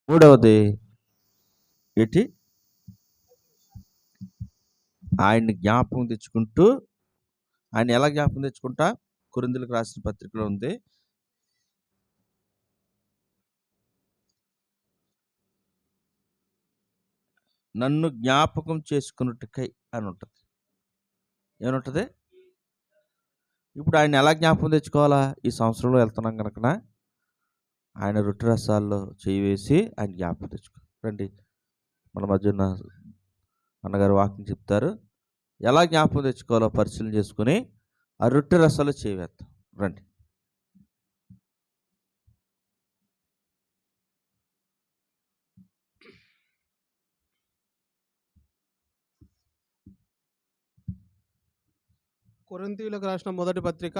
మూడవది ఏంటి? ఆయన్ని జ్ఞాపకం తెచ్చుకుంటూ, ఆయన ఎలా జ్ఞాపకం తెచ్చుకుంటా? కొరింథీయులకు రాసిన పత్రికలో ఉంది. నన్ను జ్ఞాపకం చేసుకున్నట్టుకై అని ఉంటుంది. ఏమనుంటుంది? ఇప్పుడు ఆయన ఎలా జ్ఞాపకం తెచ్చుకోవాలా? ఈ సంవత్సరంలో వెళ్తున్నాం కనుక ఆయన రొట్టె రసాల్లో చేయి వేసి ఆయన జ్ఞాపకం తెచ్చుకో. రండి, మన మధ్యన అన్నగారు వాక్యం చెప్తారు. ఎలా జ్ఞాపకం తెచ్చుకోవాలో పరిశీలన చేసుకుని ఆ రొట్టె రసాల్లో చేయి వేస్తాం. రండి. కొరింథీయులకు రాసిన మొదటి పత్రిక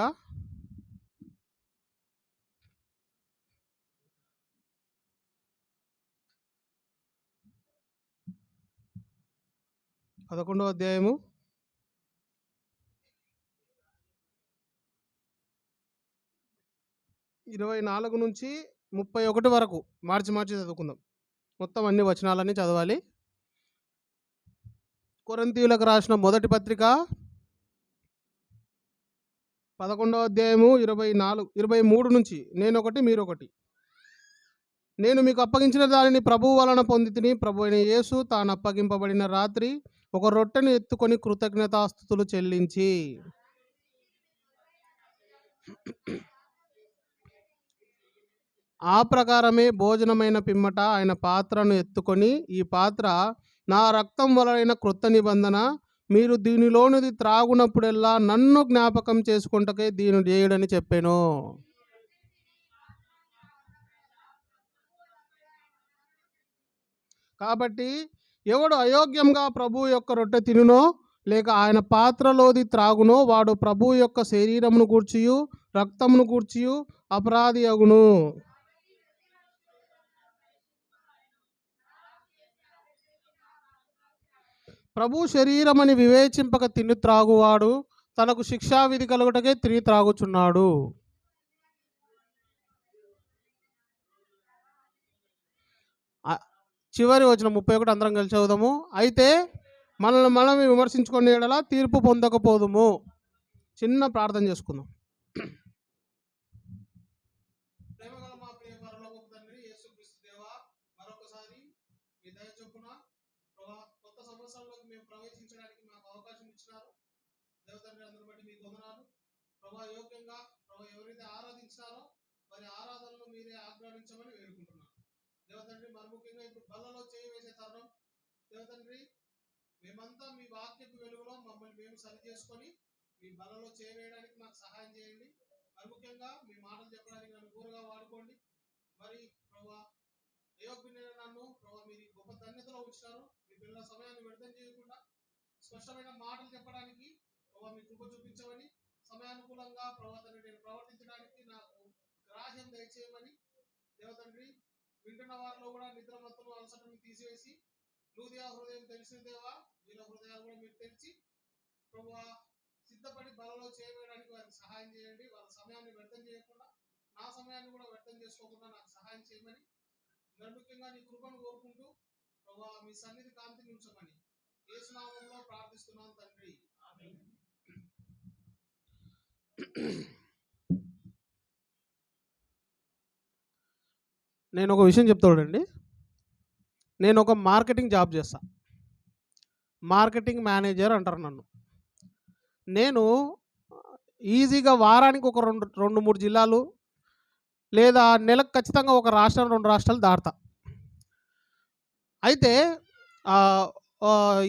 11వ అధ్యాయము 24 నుంచి 31 వరకు మార్చి చదువుకుందాం. మొత్తం అన్ని వచనాలన్నీ చదవాలి. కొరింథీయులకు రాసిన మొదటి పత్రిక 11వ అధ్యాయము 23 నుంచి, నేనొకటి మీరొకటి. నేను మీకు అప్పగించిన దానిని ప్రభువు వలన పొందితిని. ప్రభు అయిన యేసు తాను అప్పగింపబడిన రాత్రి ఒక రొట్టెను ఎత్తుకొని కృతజ్ఞతాస్తుతులు చెల్లించి, ఆ ప్రకారమే భోజనమైన పిమ్మట ఆయన పాత్రను ఎత్తుకొని, ఈ పాత్ర నా రక్తం వలన క్రొత్త నిబంధన, మీరు దీనిలోనిది త్రాగునప్పుడెల్లా నన్ను జ్ఞాపకం చేసుకుంటకే దీని చేయడని చెప్పాను. కాబట్టి ఎవడు అయోగ్యంగా ప్రభు యొక్క రొట్టె తినునో లేక ఆయన పాత్రలోది త్రాగునో వాడు ప్రభు యొక్క శరీరమును గూర్చియు రక్తమును గూర్చియు అపరాధి అగును. ప్రభు శరీరమని వివేచింపక తిని త్రాగువాడు తనకు శిక్షావిధి కలుగుటకే తిని త్రాగుచున్నాడు. చివరి వచ్చిన 31 అందరం కలిసి చదువుదాము. అయితే మనల్ని మనం విమర్శించుకునే యెడల తీర్పు పొందకపోదుము. చిన్న ప్రార్థన చేసుకుందాం. ప్రేమగల మా ప్రియ పరలోకపు తండ్రి యేసుక్రీస్తు దేవా, మరొకసారి మీ దయ చొప్పున కొత్త సంవత్సరంలోకి మేము ప్రవేశించడానికి మాకు అవకాశం ఇచ్చినారు. దేవతండ్రి, అందరి బట్టి మీకు వందనాలు. ప్రభా, యోగ్యంగా ఎవరైతే ఆరాధించారో వారి ఆరాధనలు మీరే ఆగ్రహించమని వేడుకుంటున్నాను. దేవతండ్రి, మరి ముఖ్యంగా ఇప్పుడు బల్లలో చేయి వేసే తరుణం, దేవతండ్రి, మేమంతా మీ వాక్యపు వెలుగులో మమ్మల్ని మేము సరి చేసుకొని మీ బల్లలో చేయి వేయడానికి మాకు సహాయం చేయండి. మరి ముఖ్యంగా మీ మాటలు చెప్పడానికి నన్ను గోరుగా వాడుకోండి. మరి ప్రభా, అయోగ్యుడైన నన్ను మీరు గొప్ప ధన్యతలో ఉంచారు. మీ పిల్లల సమయాన్ని వ్యర్థం చేయకుండా స్పష్టమైన మాటలు చెప్పడానికి మీ కృప చూపించమని, సమయానుకూలంగా తండ్రి నేను ప్రవర్తించడానికి నాకు గ్రాహ్యం దయచేయమని, దేవతండ్రి, వింటున్న వారిలో కూడా నిద్రమత్తులు అలసటను తీసివేసి లూదియా హృదయం తెలిసిన దేవా, వీళ్ళ హృదయాలు కూడా మీరు తెరిచి ప్రభువా సిద్ధపడి బలలో చేయడానికి వారికి సహాయం చేయండి. వాళ్ళ సమయాన్ని వ్యర్థం చేయకుండా నా సమయాన్ని కూడా వ్యర్థం చేసుకోకుండా నాకు సహాయం చేయమని, ముఖ్యంగా నీ కృపను కోరుకుంటూ ప్రభువా మీ సన్నిధి కాంతిని ఉంచమని యేసు నామములో ప్రార్థిస్తున్నాను తండ్రి. ఆమేన్. నేను ఒక విషయం చెప్తాడండి. నేను ఒక మార్కెటింగ్ జాబ్ చేస్తా. మార్కెటింగ్ మేనేజర్ అంటారు నన్ను. నేను ఈజీగా వారానికి ఒక 2-3 జిల్లాలు లేదా నెలకు ఖచ్చితంగా ఒక రాష్ట్రం 2 రాష్ట్రాలు దాటుతా. అయితే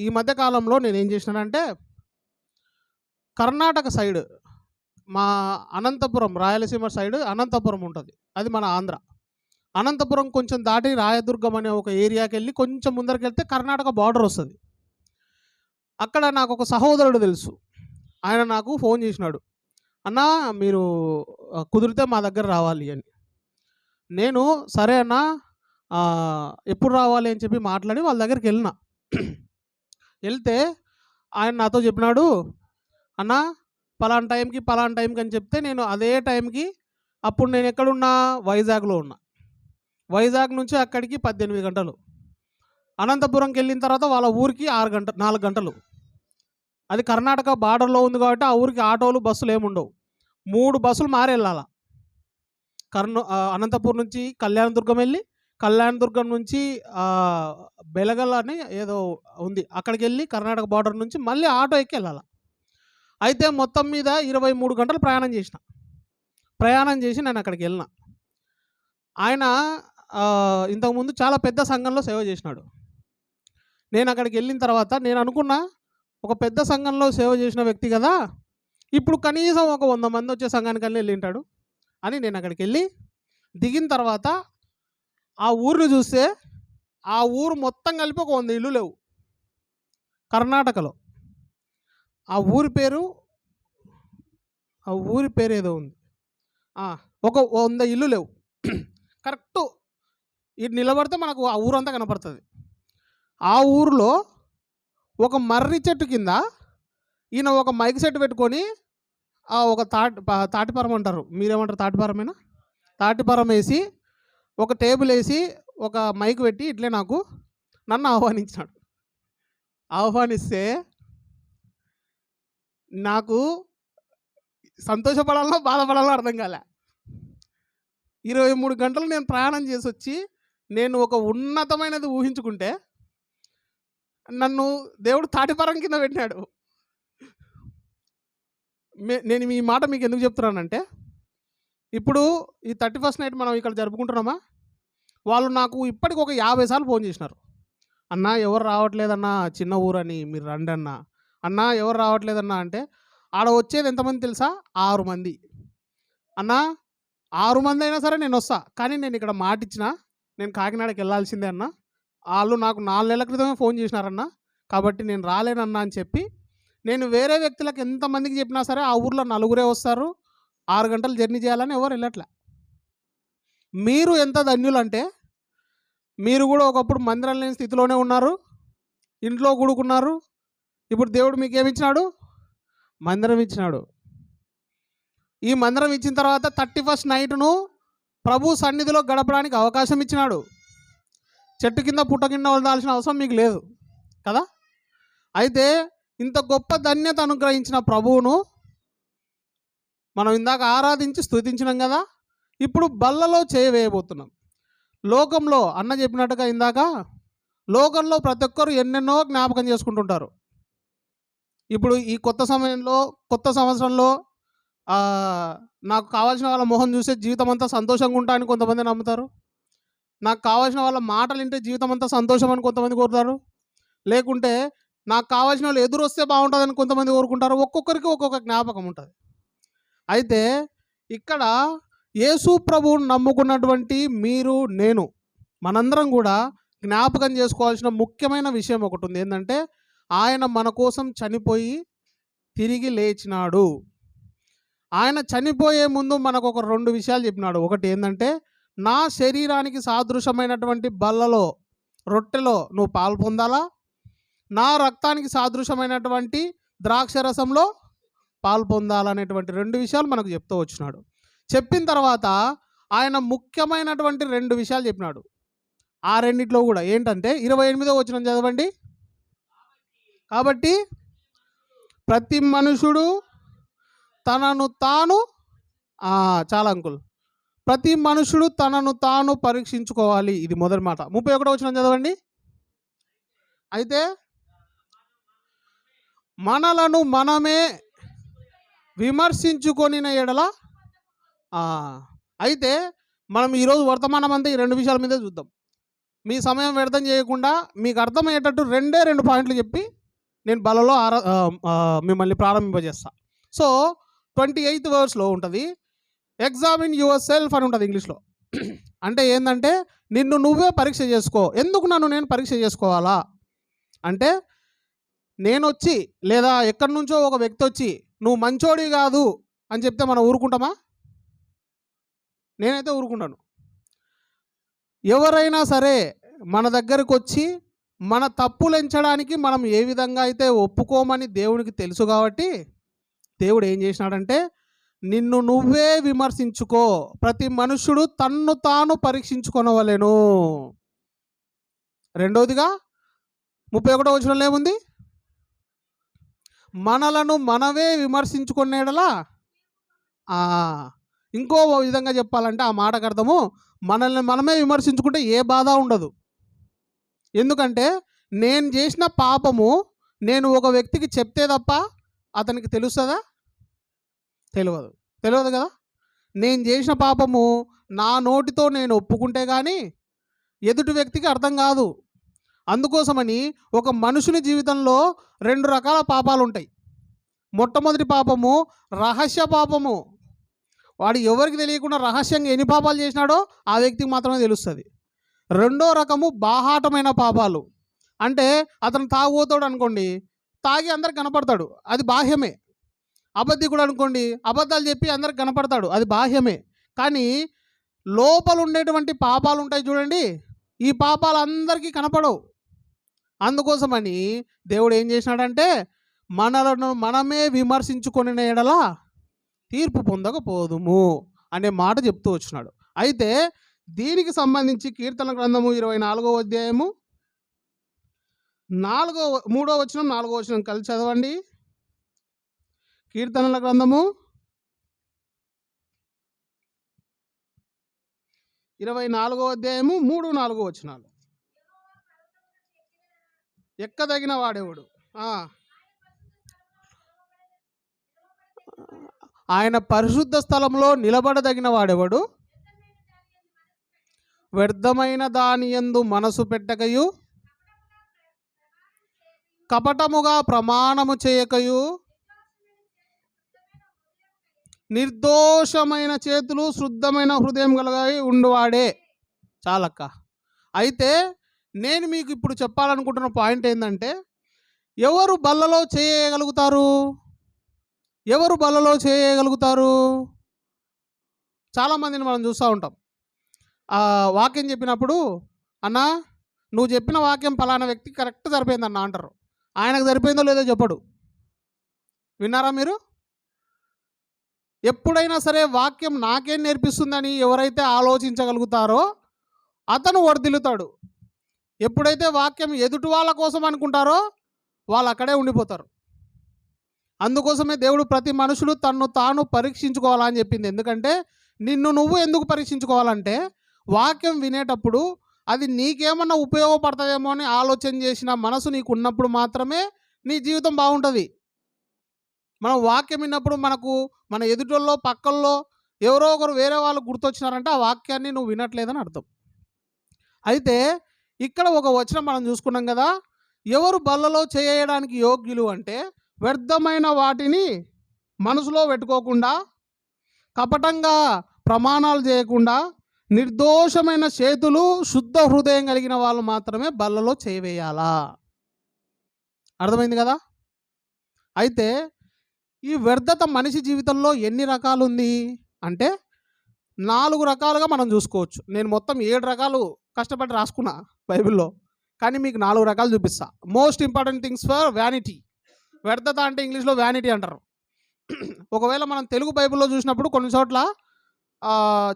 ఈ మధ్యకాలంలో నేను ఏం చేసినానంటే, కర్ణాటక సైడ్ మా అనంతపురం, రాయలసీమ సైడ్ అనంతపురం ఉంటుంది, అది మన ఆంధ్ర. అనంతపురం కొంచెం దాటి రాయదుర్గం అనే ఒక ఏరియాకి వెళ్ళి కొంచెం ముందరికి వెళ్తే కర్ణాటక బార్డర్ వస్తుంది. అక్కడ నాకు ఒక సహోదరుడు తెలుసు. ఆయన నాకు ఫోన్ చేసినాడు, అన్నా మీరు కుదిరితే మా దగ్గర రావాలి అని. నేను సరే అన్నా, ఎప్పుడు రావాలి అని చెప్పి మాట్లాడి వాళ్ళ దగ్గరికి వెళ్ళిన. వెళ్తే ఆయన నాతో చెప్పినాడు, అన్నా పలానా టైంకి అని చెప్తే నేను అదే టైంకి, అప్పుడు నేను ఎక్కడున్నా, వైజాగ్లో ఉన్నా. వైజాగ్ నుంచి అక్కడికి 18 గంటలు. అనంతపురంకి వెళ్ళిన తర్వాత వాళ్ళ ఊరికి 4 గంటలు. అది కర్ణాటక బార్డర్లో ఉంది కాబట్టి ఆ ఊరికి ఆటోలు బస్సులు ఏముండవు. 3 బస్సులు మారి వెళ్ళాల. అనంతపురం నుంచి కళ్యాణదుర్గం వెళ్ళి, కళ్యాణదుర్గం నుంచి బెలగల్ అని ఏదో ఉంది, అక్కడికి వెళ్ళి కర్ణాటక బార్డర్ నుంచి మళ్ళీ ఆటో ఎక్కి వెళ్ళాలి. అయితే మొత్తం మీద 23 గంటలు ప్రయాణం చేసి నేను అక్కడికి వెళ్ళిన. ఆయన ఇంతకుముందు చాలా పెద్ద సంఘంలో సేవ చేసినాడు. నేను అక్కడికి వెళ్ళిన తర్వాత నేను అనుకున్నా, ఒక పెద్ద సంఘంలో సేవ చేసిన వ్యక్తి కదా, ఇప్పుడు కనీసం ఒక 100 మంది వచ్చే సంఘానికి వెళ్ళి ఉంటాడు అని నేను అక్కడికి వెళ్ళి దిగిన తర్వాత ఆ ఊరిని చూస్తే ఆ ఊరు మొత్తం కలిపి ఒక 100 ఇల్లు లేవు కర్ణాటకలో. ఆ ఊరి పేరు ఏదో ఉంది. ఒక 100 ఇల్లు లేవు. కరెక్ట్ ఇటు నిలబడితే మనకు ఆ ఊరంతా కనపడుతుంది. ఆ ఊరిలో ఒక మర్రి చెట్టు కింద ఈయన ఒక మైక్ సెట్ పెట్టుకొని ఒక తాటిపరం అంటారు, మీరేమంటారు, తాటిపరమేనా, తాటిపరం వేసి ఒక టేబుల్ వేసి ఒక మైక్ పెట్టి ఇట్లే నన్ను ఆహ్వానిస్తే నాకు సంతోషపడాలనో బాధపడాలో అర్థం కాలే. 23 గంటలు నేను ప్రయాణం చేసి వచ్చి నేను ఒక ఉన్నతమైనది ఊహించుకుంటే నన్ను దేవుడు తాటిపరం కింద పెట్టినాడు. నేను ఈ మాట మీకు ఎందుకు చెప్తున్నానంటే, ఇప్పుడు ఈ 31st నైట్ మనం ఇక్కడ జరుపుకుంటున్నామా, వాళ్ళు నాకు ఇప్పటికి ఒక 50 సార్లు ఫోన్ చేసినారు. అన్నా ఎవరు రావట్లేదన్నా, చిన్న ఊరని, మీరు రండి అన్నా ఎవరు రావట్లేదన్నా అంటే, ఆడ వచ్చేది ఎంతమంది తెలుసా, 6 మంది. అన్నా 6 మంది అయినా సరే నేను వస్తా, కానీ నేను ఇక్కడ మాట ఇచ్చిన, నేను కాకినాడకి వెళ్ళాల్సిందే అన్న, వాళ్ళు నాకు 4 నెలల క్రితమే ఫోన్ చేసినారన్న, కాబట్టి నేను రాలేనన్నా అని చెప్పి, నేను వేరే వ్యక్తులకు ఎంతమందికి చెప్పినా సరే ఆ ఊర్లో 4 వస్తారు, 6 గంటలు జర్నీ చేయాలని ఎవరు వెళ్ళట్లే. మీరు ఎంత ధన్యులంటే, మీరు కూడా ఒకప్పుడు మందిరం లేని స్థితిలోనే ఉన్నారు, ఇంట్లో కూడుకున్నారు. ఇప్పుడు దేవుడు మీకు ఏమిచ్చినాడు, మందిరం ఇచ్చినాడు. ఈ మందిరం ఇచ్చిన తర్వాత 31st నైట్ను ప్రభు సన్నిధిలో గడపడానికి అవకాశం ఇచ్చినాడు. చెట్టు కింద పుట్ట కింద వదలాల్సిన అవసరం మీకు లేదు కదా. అయితే ఇంత గొప్ప ధన్యత అనుగ్రహించిన ప్రభువును మనం ఇందాక ఆరాధించి స్తుతించినాం కదా, ఇప్పుడు బల్లలో చేయవేయబోతున్నాం. లోకంలో అన్న చెప్పినట్టుగా ఇందాక, లోకంలో ప్రతి ఒక్కరు ఎన్నెన్నో జ్ఞాపకం చేసుకుంటుంటారు. ఇప్పుడు ఈ కొత్త సంవత్సరంలో నాకు కావాల్సిన వాళ్ళ మొహం చూసే జీవితం అంతా సంతోషంగా ఉంటా అని కొంతమంది నమ్ముతారు. నాకు కావాల్సిన వాళ్ళ మాటలు వింటే జీవితం అంతా సంతోషం అని కొంతమంది కోరుతారు. లేకుంటే నాకు కావాల్సిన వాళ్ళు ఎదురు వస్తే బాగుంటుందని కొంతమంది కోరుకుంటారు. ఒక్కొక్కరికి ఒక్కొక్క జ్ఞాపకం ఉంటుంది. అయితే ఇక్కడ యేసు ప్రభువును నమ్ముకున్నటువంటి మీరు, నేను, మనందరం కూడా జ్ఞాపకం చేసుకోవాల్సిన ముఖ్యమైన విషయం ఒకటి ఉంది. ఏంటంటే, ఆయన మన కోసం చనిపోయి తిరిగి లేచినాడు. ఆయన చనిపోయే ముందు మనకు ఒక 2 విషయాలు చెప్పినాడు. ఒకటి ఏంటంటే, నా శరీరానికి సాదృశ్యమైనటువంటి బల్లలో, రొట్టెలో నువ్వు పాలు పొందాలా, నా రక్తానికి సాదృశ్యమైనటువంటి ద్రాక్షరసంలో పాలు పొందాలనేటువంటి 2 విషయాలు మనకు చెప్తూ వచ్చినాడు. చెప్పిన తర్వాత ఆయన ముఖ్యమైనటువంటి 2 విషయాలు చెప్పినాడు. ఆ రెండిట్లో కూడా ఏంటంటే, 28వ వచనం చదవండి. కాబట్టి ప్రతి మనుషుడు తనను తాను, చాలా అంకుల్, ప్రతి మనుషుడు తనను తాను పరీక్షించుకోవాలి. ఇది మొదటి మాట. 31వ వచనం చదవండి. అయితే మనలను మనమే విమర్శించుకొనిన ఎడల, అయితే మనం ఈరోజు వర్తమానం అంతా ఈ 2 విషయాల మీదే చూద్దాం. మీ సమయం వ్యర్థం చేయకుండా మీకు అర్థమయ్యేటట్టు 2 పాయింట్లు చెప్పి నేను బలలో మిమ్మల్ని ప్రారంభింపజేస్తా. సో 28th verseలో ఉంటుంది, ఎగ్జామిన్ యువర్ సెల్ఫ్ అని ఉంటుంది ఇంగ్లీష్లో. అంటే ఏంటంటే, నిన్ను నువ్వే పరీక్ష చేసుకో. ఎందుకు నన్ను నేను పరీక్ష చేసుకోవాలా అంటే, నేను వచ్చి లేదా ఎక్కడి నుంచో ఒక వ్యక్తి వచ్చి నువ్వు మంచోడి కాదు అని చెప్తే మనం ఊరుకుంటామా? నేనైతే ఊరుకుంటాను. ఎవరైనా సరే మన దగ్గరకు వచ్చి మన తప్పులు ఎంచడానికి మనం ఏ విధంగా అయితే ఒప్పుకోమని దేవునికి తెలుసు కాబట్టి దేవుడు ఏం చేసినాడంటే, నిన్ను నువ్వే విమర్శించుకో. ప్రతి మనుష్యుడు తన్ను తాను పరీక్షించుకొనవలెను. రెండవదిగా 31వ వచనంలో ఏముంది? మనలను మనమే విమర్శించుకునేడలా. ఇంకో విధంగా చెప్పాలంటే ఆ మాటకు అర్థము, మనల్ని మనమే విమర్శించుకుంటే ఏ బాధ ఉండదు. ఎందుకంటే నేను చేసిన పాపము నేను ఒక వ్యక్తికి చెప్తే తప్ప అతనికి తెలుస్తుందా? తెలియదు కదా. నేను చేసిన పాపము నా నోటితో నేను ఒప్పుకుంటే కానీ ఎదుటి వ్యక్తికి అర్థం కాదు. అందుకోసమని ఒక మనుషుని జీవితంలో 2 రకాల పాపాలు ఉంటాయి. మొట్టమొదటి పాపము రహస్య పాపము. వాడు ఎవరికి తెలియకుండా రహస్యంగా ఎన్ని పాపాలు చేసినాడో ఆ వ్యక్తికి మాత్రమే తెలుస్తుంది. రెండో రకము బాహాటమైన పాపాలు. అంటే అతను తాగుబోతాడు అనుకోండి, తాగి అందరికి కనపడతాడు, అది బాహ్యమే. అబద్ధికుడు అనుకోండి, అబద్ధాలు చెప్పి అందరికి కనపడతాడు, అది బాహ్యమే. కానీ లోపల ఉండేటువంటి పాపాలు ఉంటాయి చూడండి, ఈ పాపాలు అందరికీ కనపడవు. అందుకోసమని దేవుడు ఏం చేసినాడంటే మనలను మనమే విమర్శించుకునే ఎడల తీర్పు పొందకపోదుము అనే మాట చెప్తూ వచ్చినాడు. అయితే దీనికి సంబంధించి కీర్తన గ్రంథము 24వ అధ్యాయము 3వ వచనం 4వ వచనం కలిసి చదవండి. కీర్తనల గ్రంథము 24వ అధ్యాయము 3, 4 వచనాలు. ఎక్కదగిన వాడేవాడు, ఆయన పరిశుద్ధ స్థలంలో నిలబడదగిన వాడేవాడు, వ్యర్థమైన దాని యందు మనసు పెట్టకయు కపటముగా ప్రమాణము చేయకయు నిర్దోషమైన చేతులు శుద్ధమైన హృదయం కలగాయి ఉండువాడే. చాలక్క. అయితే నేను మీకు ఇప్పుడు చెప్పాలనుకుంటున్న పాయింట్ ఏంటంటే, ఎవరు బల్లలో చేయగలుగుతారు? ఎవరు బల్లలో చేయగలుగుతారు? చాలామందిని మనం చూస్తూ ఉంటాం. వాక్యం చెప్పినప్పుడు, అన్నా నువ్వు చెప్పిన వాక్యం ఫలానా వ్యక్తి కరెక్ట్ సరిపోయిందన్న అంటారు. ఆయనకు సరిపోయిందో లేదో చెప్పడు. విన్నారా మీరు? ఎప్పుడైనా సరే వాక్యం నాకేం నేర్పిస్తుందని ఎవరైతే ఆలోచించగలుగుతారో అతను వర్ధిల్లుతాడు. ఎప్పుడైతే వాక్యం ఎదుటి వాళ్ళ కోసం అనుకుంటారో వాళ్ళు అక్కడే ఉండిపోతారు. అందుకోసమే దేవుడు ప్రతి మనుషులు తన్ను తాను పరీక్షించుకోవాలని చెప్పింది. ఎందుకంటే నిన్ను నువ్వు ఎందుకు పరీక్షించుకోవాలంటే, వాక్యం వినేటప్పుడు అది నీకేమన్నా ఉపయోగపడుతుందేమో అని ఆలోచన చేసిన మనసు నీకు ఉన్నప్పుడు మాత్రమే నీ జీవితం బాగుంటుంది. మనం వాక్యం విన్నప్పుడు మన ఎదుటోళ్ళలో పక్కల్లో ఎవరో ఒకరు వేరే వాళ్ళు గుర్తొచ్చినారంటే ఆ వాక్యాన్ని నువ్వు వినట్లేదని అర్థం. అయితే ఇక్కడ ఒక వచనం మనం చూసుకున్నాం కదా, ఎవరు బల్లలో చేయడానికి యోగ్యులు అంటే, వ్యర్థమైన వాటిని మనసులో పెట్టుకోకుండా, కపటంగా ప్రమాణాలు చేయకుండా, నిర్దోషమైన చేతులు శుద్ధ హృదయం కలిగిన వాళ్ళు మాత్రమే బల్లలో చేయవేయాలా. అర్థమైంది కదా? అయితే ఈ వ్యర్థత మనిషి జీవితంలో ఎన్ని రకాలు ఉంది అంటే 4 రకాలుగా మనం చూసుకోవచ్చు. నేను మొత్తం 7 రకాలు కష్టపడి రాసుకున్నా బైబిల్లో, కానీ మీకు 4 రకాలు చూపిస్తా. Most important things for vanity. వ్యర్థత అంటే ఇంగ్లీష్లో వ్యానిటీ అంటారు. ఒకవేళ మనం తెలుగు బైబిల్లో చూసినప్పుడు కొన్ని చోట్ల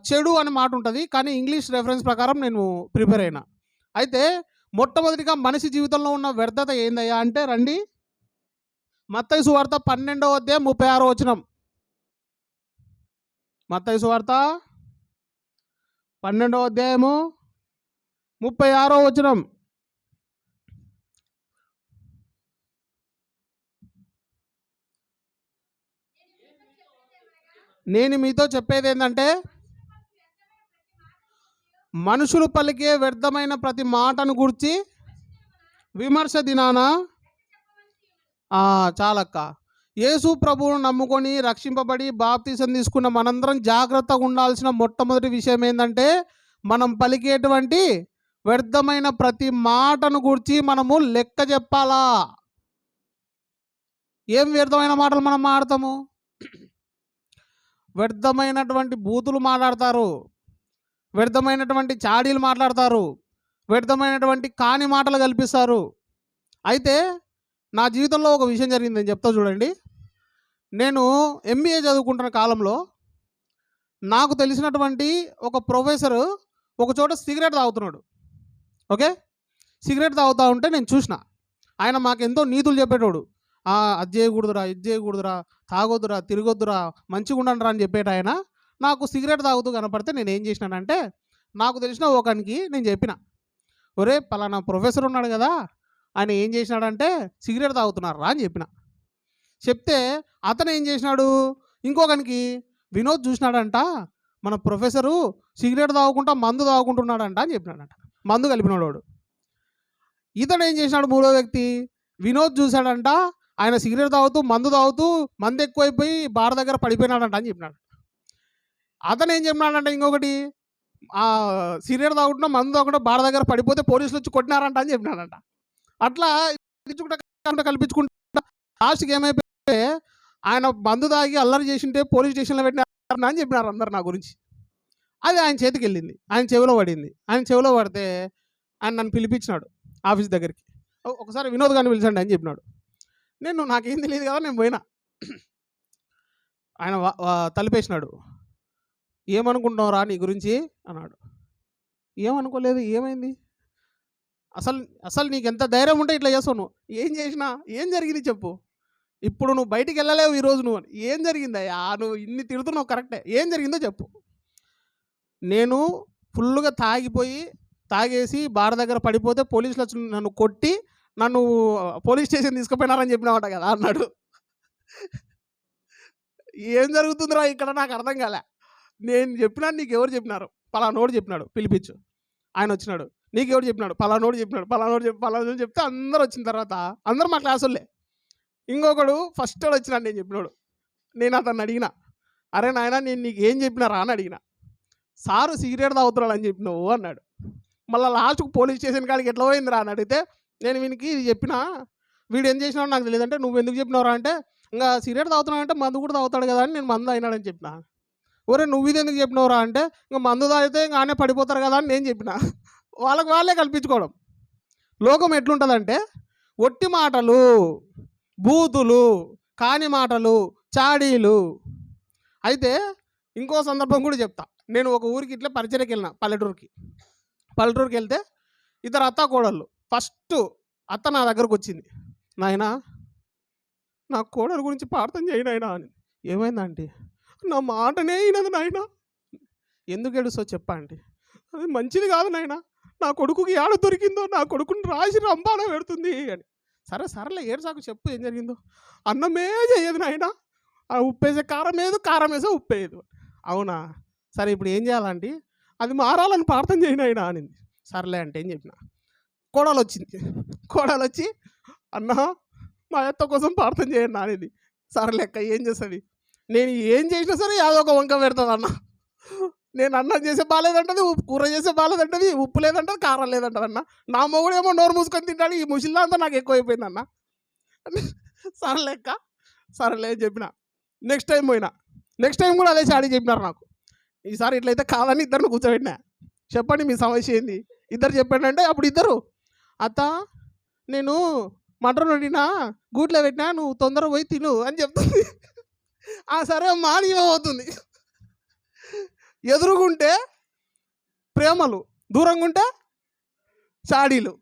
చెడు అనే మాట ఉంటుంది, కానీ ఇంగ్లీష్ రెఫరెన్స్ ప్రకారం నేను ప్రిపేర్ అయినా. అయితే మొట్టమొదటిగా మనిషి జీవితంలో ఉన్న వ్యర్థత ఏందయ్యా అంటే, రండి మత్తయి సువార్త 12వ అధ్యాయం 36వ వచనం. మత్తయి సువార్త 12వ అధ్యాయము 36వ వచనం. నేను మీతో చెప్పేది ఏంటంటే, మనుషులు పలికే వ్యర్థమైన ప్రతి మాటను గురించి విమర్శ దినాన చాలక్క. యేసు ప్రభువును నమ్ముకొని రక్షింపబడి బాప్తీసం తీసుకున్న మనందరం జాగ్రత్తగా ఉండాల్సిన మొట్టమొదటి విషయం ఏంటంటే, మనం పలికేటువంటి వ్యర్థమైన ప్రతి మాటను గురించి మనము లెక్క చెప్పాలా. ఏం వ్యర్థమైన మాటలు మనం మాట్లాడతాము? వ్యర్థమైనటువంటి బూతులు మాట్లాడతారు, వ్యర్థమైనటువంటి చాడీలు మాట్లాడతారు, వ్యర్థమైనటువంటి కాని మాటలు కల్పిస్తారు. అయితే నా జీవితంలో ఒక విషయం జరిగిందని చెప్తా చూడండి. నేను ఎంబీఏ చదువుకుంటున్న కాలంలో నాకు తెలిసినటువంటి ఒక ప్రొఫెసరు ఒక చోట సిగరెట్ తాగుతున్నాడు. ఓకే, సిగరెట్ తాగుతూ ఉంటే నేను చూసిన. ఆయన మాకెంతో నీతులు చెప్పేటోడు. అది చేయకూడదురా, ఇది చేయకూడదురా, తాగొద్దురా, తిరగొద్దురా, మంచిగా ఉండండిరా అని చెప్పేట ఆయన. నాకు సిగరెట్ తాగుతూ కనపడితే నేను ఏం చేసినానంటే, నాకు తెలిసిన ఒకనికి నేను చెప్పిన, ఒరే పలానా ప్రొఫెసర్ ఉన్నాడు కదా, ఆయన ఏం చేసినాడంటే సిగరెట్ తాగుతున్నారా అని చెప్పిన. చెప్తే అతను ఏం చేసినాడు, ఇంకొకనికి వినోద్ చూసినాడంట, మన ప్రొఫెసరు సిగరెట్ తాగుకుంటా మందు తాగుకుంటున్నాడంట అని చెప్పినాడంట. మందు కలిపినాడు వాడు. ఇతడు ఏం చేసినాడు, మూడో వ్యక్తి, వినోద్ చూశాడంట, ఆయన సిగరెట్ తాగుతూ మందు ఎక్కువైపోయి బార్ దగ్గర పడిపోయినాడంట అని చెప్పినాడు. అతను ఏం చెప్పినాడంట, ఇంకొకటి సిగరెట్ తాగుకుంటా మందు తాగకుండా బార్ దగ్గర పడిపోతే పోలీసులు వచ్చి కొట్టినారంట అని చెప్పినాడంట. అట్లా కల్పించుకుంటా లాస్ట్కి ఏమైపోతే ఆయన మందు తాగి అల్లరి చేసింటే పోలీస్ స్టేషన్లో పెట్టినారని అని చెప్పినారు అందరు నా గురించి. అది ఆయన చేతికి వెళ్ళింది, ఆయన చెవిలో పడింది. ఆయన చెవిలో పడితే ఆయన నన్ను పిలిపించినాడు ఆఫీస్ దగ్గరికి. ఒకసారి వినోద్ గారిని పిలిచండి అని చెప్పినాడు. నాకేం తెలియదు కదా, నేను పోయినా. ఆయన తలిపేసినాడు. ఏమనుకుంటున్నావురా నీ గురించి అన్నాడు. ఏమనుకోలేదు, ఏమైంది, అసలు నీకు ఎంత ధైర్యం ఉంటే ఇట్లా చేస్తావు, నువ్వు ఏం చేసినా, ఏం జరిగింది చెప్పు, ఇప్పుడు నువ్వు బయటికి వెళ్ళలేవు ఈరోజు, నువ్వు ఏం జరిగిందయ్యా, నువ్వు ఇన్ని తిడుతున్నావు కరెక్టే, ఏం జరిగిందో చెప్పు. నేను ఫుల్గా తాగేసి బార్ దగ్గర పడిపోతే పోలీసులు వచ్చి నన్ను కొట్టి నన్ను పోలీస్ స్టేషన్ తీసుకుపోయినారని చెప్పినావట కదా అన్నాడు. ఏం జరుగుతుందిరా ఇక్కడ నాకు అర్థం కాలే. నేను చెప్పినా, నీకు ఎవరు చెప్పినారు, పలానోడు చెప్పినాడు, పిలిపించు. ఆయన వచ్చినాడు. నీకు ఎవరు చెప్పినాడు, పలానోడు చెప్పినాడు, పలానోడు చెప్తే అందరు వచ్చిన తర్వాత అందరూ మా క్లాస్ వాళ్ళే. ఇంకొకడు ఫస్ట్ వాడు వచ్చినాడు, నేను చెప్పినాడు. నేను అతన్ని అడిగిన, అరే నాయన నేను నీకు ఏం చెప్పినారా అని అడిగిన. సారు సిగరెట్ తాగుతున్నాడు అని చెప్పినావు అన్నాడు. మళ్ళీ లాస్ట్కు పోలీస్ స్టేషన్ కాడికి ఎట్లా పోయిందిరా అని అడిగితే, నేను వీనికి ఇది చెప్పినా, వీడు ఏం చేసినాడు నాకు తెలియదంటే, నువ్వు ఎందుకు చెప్పినావురా అంటే, ఇంకా సిగరెట్ తాగుతున్నాడంటే మందు కూడా తాగుతాడు కదా అని నేను మందు అయినాడని చెప్పిన. ఒరే నువ్వు ఇది ఎందుకు చెప్పినవురా అంటే, ఇంకా మందు తాగితే ఇంకా ఆనే పడిపోతారు కదా అని నేను చెప్పిన. వాళ్ళే కల్పించుకోవడం. లోకం ఎట్లుంటుందంటే, ఒట్టి మాటలు, బూతులు, కాని మాటలు, చాడీలు. అయితే ఇంకో సందర్భం కూడా చెప్తా. నేను ఒక ఊరికి ఇట్లా పరిచయకి వెళ్ళిన, పల్లెటూరుకి వెళ్తే ఇద్దరు అత్త కోడళ్ళు. ఫస్ట్ అత్త నా దగ్గరకు వచ్చింది, నాయనా నా కోడల గురించి ప్రార్థన చేయి నాయనా అని. ఏమైందంటే, నా మాటనే అయినది నాయన. ఎందుకు ఏడుస్తో చెప్పా అంటే, అది మంచిది కాదు నాయన, నా కొడుకుకి ఏడ దొరికిందో, నా కొడుకుని రాసి రంపాన పెడుతుంది అని. సరేలే ఏడుసాకు చెప్పు ఏం జరిగిందో. అన్నమే చేయదు నాయన, ఉప్పేసే కారం వేసే ఉప్పేయదు. అవునా, సరే ఇప్పుడు ఏం చేయాలంటే, అది మారాలని ప్రార్థన చేయనాయినా అనింది. సర్లే అంటే ఏం చెప్పిన. కోడలు వచ్చి అన్న మా అత్త కోసం ప్రార్థన చేయండి అనేది. సర్లే అక్క ఏం చేస్తుంది, నేను ఏం చేసినా సరే యాదో ఒక వంక పెడుతుంది అన్న. నేను అన్నం చేసే బాగాలేదంటది, కూర చేసే బాగాలేదంటది, ఉప్పు లేదంటది, కారం లేదంటది అన్న. నా మొగుడు ఏమో నోరు మూసుకొని తింటాడు, ఈ ముసిల్లా అంతా నాకు ఎక్కువైపోయింది అన్న. సర్లే అక్క సరేలే అని చెప్పిన. నెక్స్ట్ టైం కూడా అదే చాడీ చెప్పినారు నాకు. ఈసారి ఇట్లయితే కాదని ఇద్దరిని కూర్చోబెట్టినా. చెప్పండి మీ సమస్య ఏంది, ఇద్దరు చెప్పండి అంటే, అప్పుడు ఇద్దరు, అత్త నేను మటన్ వండినా గూట్లో పెట్టినా, నువ్వు తొందరగా పోయి తిను అని చెప్తుంది. సరే అమ్మా అవుతుంది. ఎదురుగుంటే ప్రేమలు, దూరంగా ఉంటే చాడీలు.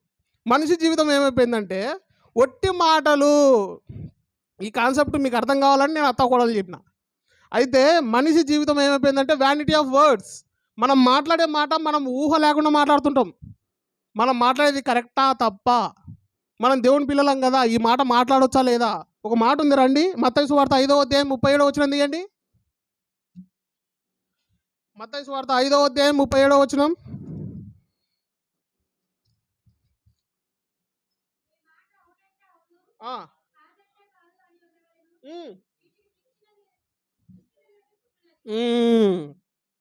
మనిషి జీవితం ఏమైపోయిందంటే ఒట్టి మాటలు. ఈ కాన్సెప్ట్ మీకు అర్థం కావాలని నేను అత్త కోడలు చెప్పిన. అయితే మనిషి జీవితం ఏమైపోయిందంటే వ్యానిటీ ఆఫ్ వర్డ్స్. మనం మాట్లాడే మాట మనం ఊహ లేకుండా మాట్లాడుతుంటాం. మనం మాట్లాడేది కరెక్టా తప్పా, మనం దేవుని పిల్లలం కదా, ఈ మాట మాట్లాడొచ్చా లేదా. ఒక మాట ఉంది రండి, మత్తయి సువార్త 5వ అధ్యాయం 37వ వచనం తీయండి. మత్తయి సువార్త 5వ అధ్యాయం 37వ వచనం.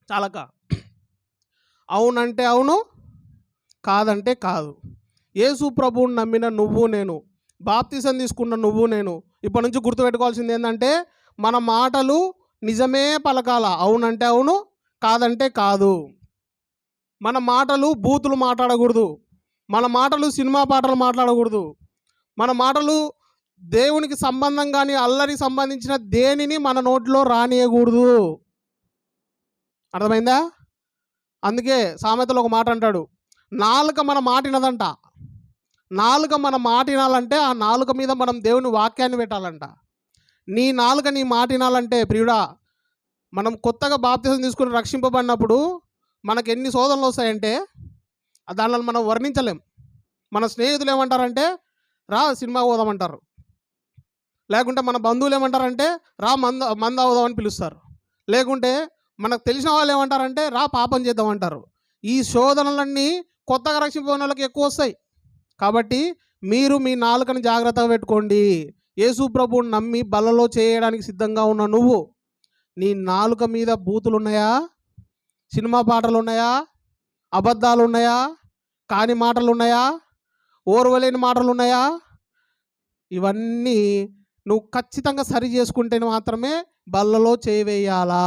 చాలక అవునంటే అవును, కాదంటే కాదు. యేసు ప్రభువుని నమ్మిన నువ్వు నేను, బాప్తిసం తీసుకున్న నువ్వు నేను, ఇప్పటి నుంచి గుర్తుపెట్టుకోవాల్సింది ఏంటంటే, మన మాటలు నిజమే పలకాల. అవునంటే అవును, కాదంటే కాదు. మన మాటలు బూతులు మాట్లాడకూడదు, మన మాటలు సినిమా పాటలు మాట్లాడకూడదు, మన మాటలు దేవునికి సంబంధం కానీ అల్లరికి సంబంధించిన దేనిని మన నోట్లో రానియకూడదు. అర్థమైందా? అందుకే సామెతలో ఒక మాట అంటాడు, నాలుక మన మాట వినదంట. నాలుక మన మాట వినాలంటే ఆ నాలుక మీద మనం దేవుని వాక్యాన్ని పెట్టాలంట. నీ నాలుక నీ మాట వినాలంటే ప్రియుడా, మనం కొత్తగా బాప్తిసం తీసుకుని రక్షింపబడినప్పుడు మనకు ఎన్ని శోధనలు వస్తాయంటే దానిలో మనం వర్ణించలేం. మన స్నేహితులు ఏమంటారంటే రా సినిమా పోదామంటారు, లేకుంటే మన బంధువులు ఏమంటారంటే రా మంద అవుదామని పిలుస్తారు, లేకుంటే మనకు తెలిసిన వాళ్ళు ఏమంటారంటే రా పాపం చేద్దామంటారు. ఈ శోధనలన్నీ కొత్తగా రక్షింపబడిన వాళ్ళకి ఎక్కువ వస్తాయి. కాబట్టి మీరు మీ నాలుకని జాగ్రత్తగా పెట్టుకోండి. యేసు ప్రభువుని నమ్మి బలలో చేయడానికి సిద్ధంగా ఉన్న నువ్వు, నీ నాలుక మీద బూతులు ఉన్నాయా, సినిమా పాటలు ఉన్నాయా, అబద్ధాలు ఉన్నాయా, కాని మాటలు ఉన్నాయా, ఓర్వలేని మాటలు ఉన్నాయా, ఇవన్నీ నువ్వు ఖచ్చితంగా సరి చేసుకుంటే మాత్రమే బల్లలో చేయవేయాలా.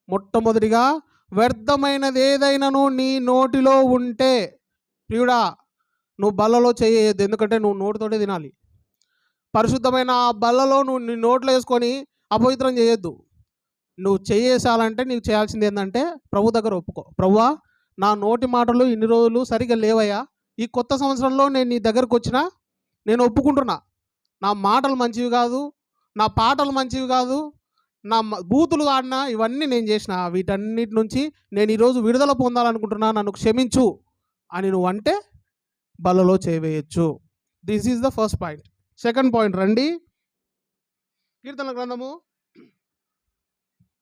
మొట్టమొదటిగా వ్యర్థమైనది ఏదైనాను నీ నోటిలో ఉంటే ప్రియుడా నువ్వు బల్లలో చేయవద్దు. ఎందుకంటే నువ్వు నోటితోటే తినాలి. పరిశుద్ధమైన ఆ బల్లలో నువ్వు నీ నోట్లో వేసుకొని అపవిత్రం చేయొద్దు. నువ్వు చేయాలంటే నీకు చేయాల్సింది ఏంటంటే ప్రభు దగ్గర ఒప్పుకో. ప్రభువా, నా నోటి మాటలు ఇన్ని రోజులు సరిగ్గా లేవయ్యా, ఈ కొత్త సంవత్సరంలో నేను నీ దగ్గరకు వచ్చినా నేను ఒప్పుకుంటున్నా, నా మాటలు మంచివి కాదు, నా పాటలు మంచివి కాదు, నా బూతులు ఆడినా ఇవన్నీ నేను చేసిన, వీటన్నిటి నుంచి నేను ఈరోజు విడుదల పొందాలనుకుంటున్నా, నన్ను క్షమించు అని నువ్వు అంటే బలలో చేయవేయచ్చు. This is the first point. Second point రండి. కీర్తన గ్రంథము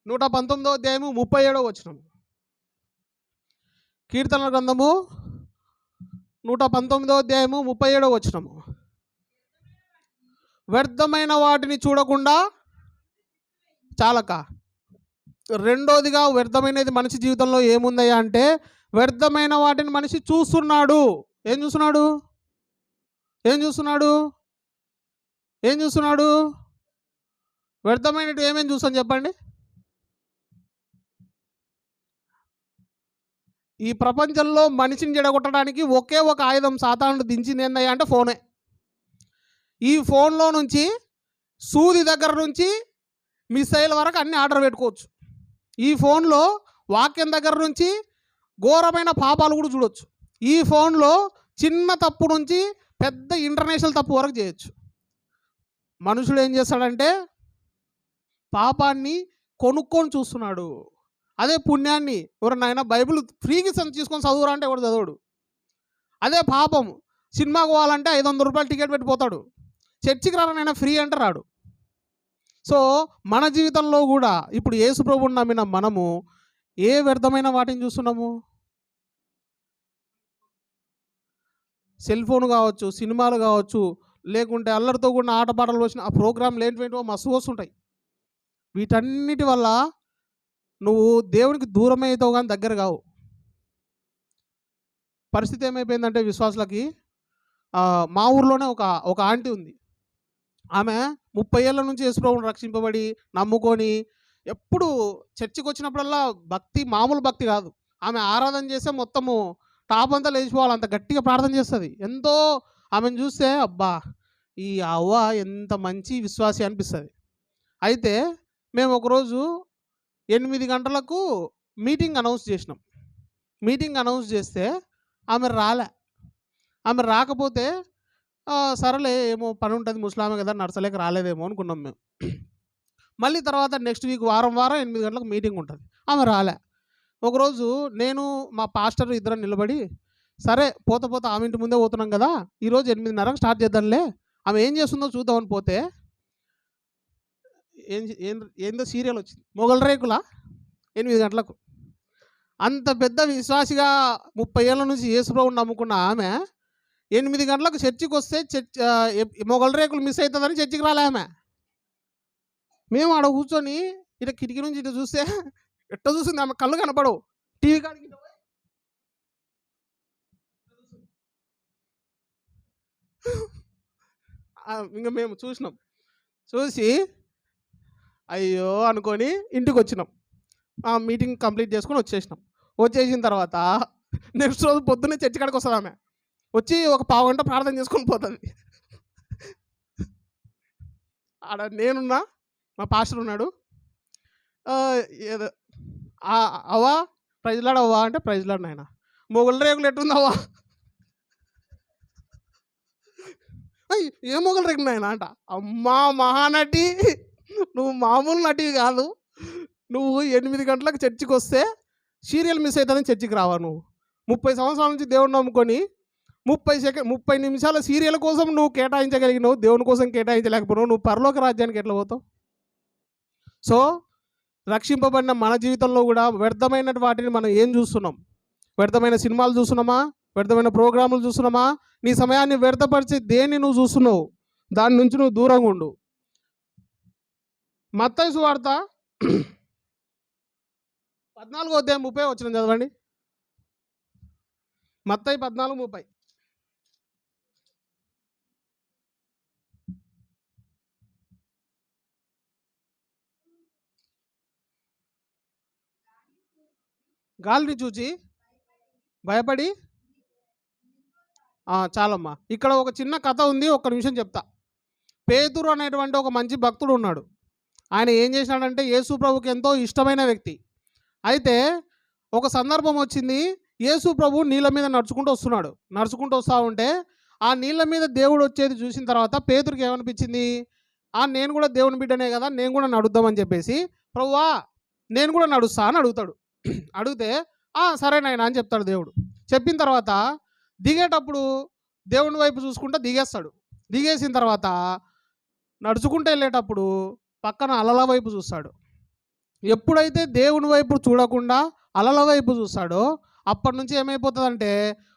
119వ అధ్యాయము 37వ వచనం. కీర్తన గ్రంథము 119వ అధ్యాయము 37వ వచనము. వ్యర్థమైన వాటిని చూడకుండా చాలక. రెండోదిగా వ్యర్థమైనది మనిషి జీవితంలో ఏముందయ్యా అంటే వ్యర్థమైన వాటిని మనిషి చూస్తున్నాడు. ఏం చూస్తున్నాడు? ఏం చూస్తున్నాడు? ఏం చూస్తున్నాడు? వ్యర్థమైనవి ఏమేమి చూస్తాను చెప్పండి. ఈ ప్రపంచంలో మనిషిని చెడగొట్టడానికి ఒకే ఒక ఆయుధం సాతానుడు దించింది ఏందయ్యా అంటే ఫోనే. ఈ ఫోన్లో నుంచి సూది దగ్గర నుంచి మిసైల్ వరకు అన్ని ఆర్డర్ పెట్టుకోవచ్చు. ఈ ఫోన్లో వాక్యం దగ్గర నుంచి ఘోరమైన పాపాలు కూడా చూడవచ్చు. ఈ ఫోన్లో చిన్న తప్పు నుంచి పెద్ద ఇంటర్నేషనల్ తప్పు వరకు చేయొచ్చు. మనుషుడు ఏం చేస్తాడంటే పాపాన్ని కొనుక్కొని చూస్తున్నాడు. అదే పుణ్యాన్ని ఎవరన్నా బైబిల్ ఫ్రీకి తీసుకొని చదువురా అంటే ఎవడు చదవడు. అదే పాపం సినిమాకు పోవాలంటే 500 రూపాయలు టికెట్ పెట్టిపోతాడు. చర్చికి రానైనా ఫ్రీ అంటే రాడు. సో మన జీవితంలో కూడా ఇప్పుడు యేసు ప్రభువుని నమ్మిన మనము ఏ వ్యర్థమైన వాటిని చూస్తున్నాము? సెల్ ఫోన్ కావచ్చు, సినిమాలు కావచ్చు, లేకుంటే అల్లరితో కూడిన ఆటపాటలు వచ్చిన ఆ ప్రోగ్రాంలు ఏంటివేంటివో మస్తు వస్తుంటాయి. వీటన్నిటి వల్ల నువ్వు దేవునికి దూరం అవుతావు కానీ దగ్గర కావు. పరిస్థితి ఏమైపోయిందంటే విశ్వాసులకి, మా ఊర్లోనే ఒక ఆంటీ ఉంది. ఆమె 30 ఏళ్ళ నుంచి యేసుప్రభువుని రక్షింపబడి నమ్ముకొని ఎప్పుడు చర్చికి వచ్చినప్పుడల్లా భక్తి మామూలు భక్తి కాదు. ఆమె ఆరాధన చేస్తే మొత్తము టాప్ అంతా లేచిపోవాలి, అంత గట్టిగా ప్రార్థన చేస్తుంది. ఎంతో ఆమెను చూస్తే అబ్బా ఈ అవ్వ ఎంత మంచి విశ్వాసి అనిపిస్తుంది. అయితే మేము ఒకరోజు 8 గంటలకు మీటింగ్ అనౌన్స్ చేసినాం. మీటింగ్ అనౌన్స్ చేస్తే ఆమె రాలే. ఆమె రాకపోతే సరేలే ఏమో పని ఉంటుంది, ముస్లామే కదా నడచలేక రాలేదేమో అనుకున్నాం మేము. మళ్ళీ తర్వాత నెక్స్ట్ వీక్ వారం 8 గంటలకు మీటింగ్ ఉంటుంది. ఆమె రాలే. ఒకరోజు నేను మా పాస్టర్ ఇద్దరం నిలబడి సరే పోత ఆమె ఇంటి ముందే పోతున్నాం కదా, ఈరోజు 8:30కి స్టార్ట్ చేద్దాంలే, ఆమె ఏం చేస్తుందో చూద్దామని పోతే ఏందో సీరియల్ వచ్చింది, మొగల్ రేకుల 8 గంటలకు. అంత పెద్ద విశ్వాసిగా 30 ఏళ్ళ నుంచి యేసుప్రభువుని నమ్ముకున్న ఆమె 8 గంటలకు చర్చికి వస్తే మొగల్ రేకులు మిస్ అవుతుందని చర్చికి రాలే ఆమె. మేము ఆడ కూర్చొని ఇట్లా కిటికీ నుంచి ఇట్లా చూస్తే ఎట్ట చూస్తుంది ఆమె, కళ్ళు కనపడవు. టీవీ కాడికి ఇంకా మేము చూసినాం. చూసి అయ్యో అనుకొని ఇంటికి వచ్చినాం. ఆ మీటింగ్ కంప్లీట్ చేసుకొని వచ్చేసినాం. వచ్చేసిన తర్వాత నెక్స్ట్ రోజు పొద్దున్నే చర్చి కాడికి వస్తుంది ఆమె. వచ్చి ఒక 1/2 గంట ప్రార్థన చేసుకొని పోతుంది. ఆడ నేనున్నా, మా పాస్టర్ ఉన్నాడు. ఏదో అవ్వా ప్రైజ్లాడు అవ్వా అంటే ప్రైజ్లాడు నాయన. మొగల రేకులు ఎట్టుందవ్వా? ఏ మొగల రేకులు నాయన అంట. అమ్మా మహానటి, నువ్వు మామూలు నటివి కాదు. నువ్వు 8 గంటలకు చర్చికి వస్తే సీరియల్ మిస్ అవుతుందని చర్చికి రావా నువ్వు? 30 సంవత్సరాల నుంచి దేవుడిని నమ్ముకొని 30 నిమిషాల సీరియల్ కోసం నువ్వు కేటాయించగలిగినావు, దేవుని కోసం కేటాయించలేకపోయినావు. నువ్వు పరలోక రాజ్యానికి ఎట్లా పోతావు? సో రక్షింపబడిన మన జీవితంలో కూడా వ్యర్థమైన వాటిని మనం ఏం చూస్తున్నాం? వ్యర్థమైన సినిమాలు చూస్తున్నామా? వ్యర్థమైన ప్రోగ్రాములు చూస్తున్నామా? నీ సమయాన్ని వ్యర్థపరిచే దేన్ని నువ్వు చూస్తున్నావు? దాని నుంచి నువ్వు దూరంగా ఉండు. మత్తయి సువార్త 14:30 వచ్చిన చదవండి. మత్తయి 14:30. గాలిని చూచి భయపడి చాలమ్మా. ఇక్కడ ఒక చిన్న కథ ఉంది, ఒక్క నిమిషం చెప్తా. పేతురు అనేటువంటి ఒక మంచి భక్తుడు ఉన్నాడు. ఆయన ఏం చేసినాడంటే యేసు ప్రభుకి ఎంతో ఇష్టమైన వ్యక్తి. అయితే ఒక సందర్భం వచ్చింది, యేసు ప్రభు నీళ్ళ మీద నడుచుకుంటూ వస్తూ ఉంటే ఆ నీళ్ళ మీద దేవుడు వచ్చేది చూసిన తర్వాత పేతురుకి ఏమనిపించింది? నేను కూడా దేవుని బిడ్డనే కదా, నేను కూడా నడుద్దామని చెప్పేసి, ప్రభువా నేను కూడా నడుస్తా అని అడుగుతాడు. అడిగితే సరేనాయన అని చెప్తాడు దేవుడు. చెప్పిన తర్వాత దిగేటప్పుడు దేవుని వైపు చూసుకుంటూ దిగేస్తాడు. దిగేసిన తర్వాత నడుచుకుంటూ వెళ్ళేటప్పుడు పక్కన అలల వైపు చూస్తాడు. ఎప్పుడైతే దేవుని వైపు చూడకుండా అలల వైపు చూస్తాడో అప్పటి నుంచి ఏమైపోతుందంటే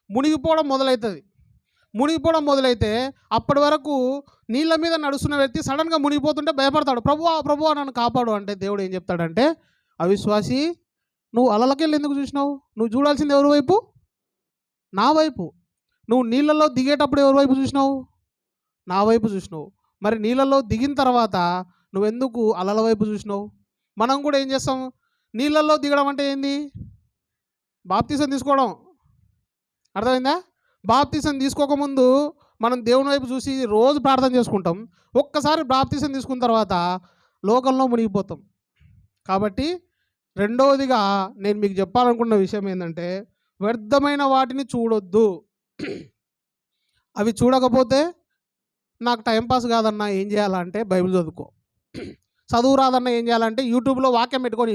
మునిగిపోవడం మొదలవుతుంది. మునిగిపోవడం మొదలైతే అప్పటి వరకు నీళ్ళ మీద నడుస్తున్న వ్యక్తి సడన్గా మునిగిపోతుంటే భయపడతాడు. ప్రభువా నన్ను కాపాడు అంటే దేవుడు ఏం చెప్తాడంటే, అవిశ్వాసి, నువ్వు అలలకెళ్ళి ఎందుకు చూసినావు? నువ్వు చూడాల్సింది ఎవరి వైపు? నా వైపు. నువ్వు నీళ్ళల్లో దిగేటప్పుడు ఎవరి వైపు చూసినావు? నా వైపు చూసినావు. మరి నీళ్ళల్లో దిగిన తర్వాత నువ్వెందుకు అలల వైపు చూసినావు? మనం కూడా ఏం చేస్తాం? నీళ్ళల్లో దిగడం అంటే ఏంది? బాప్తిసం తీసుకోవడం. అర్థమైందా? బాప్తిసం తీసుకోకముందు మనం దేవుని వైపు చూసి రోజు ప్రార్థన చేసుకుంటాం. ఒక్కసారి బాప్తిసం తీసుకున్న తర్వాత లోకంలో మునిగిపోతాం. కాబట్టి రెండవదిగా నేను మీకు చెప్పాలనుకున్న విషయం ఏంటంటే, వ్యర్థమైన వాటిని చూడొద్దు. అవి చూడకపోతే నాకు టైంపాస్ కాదన్నా ఏం చేయాలంటే బైబిల్ చదువుకో. చదువు రాదన్నా ఏం చేయాలంటే యూట్యూబ్లో వాక్యం పెట్టుకో.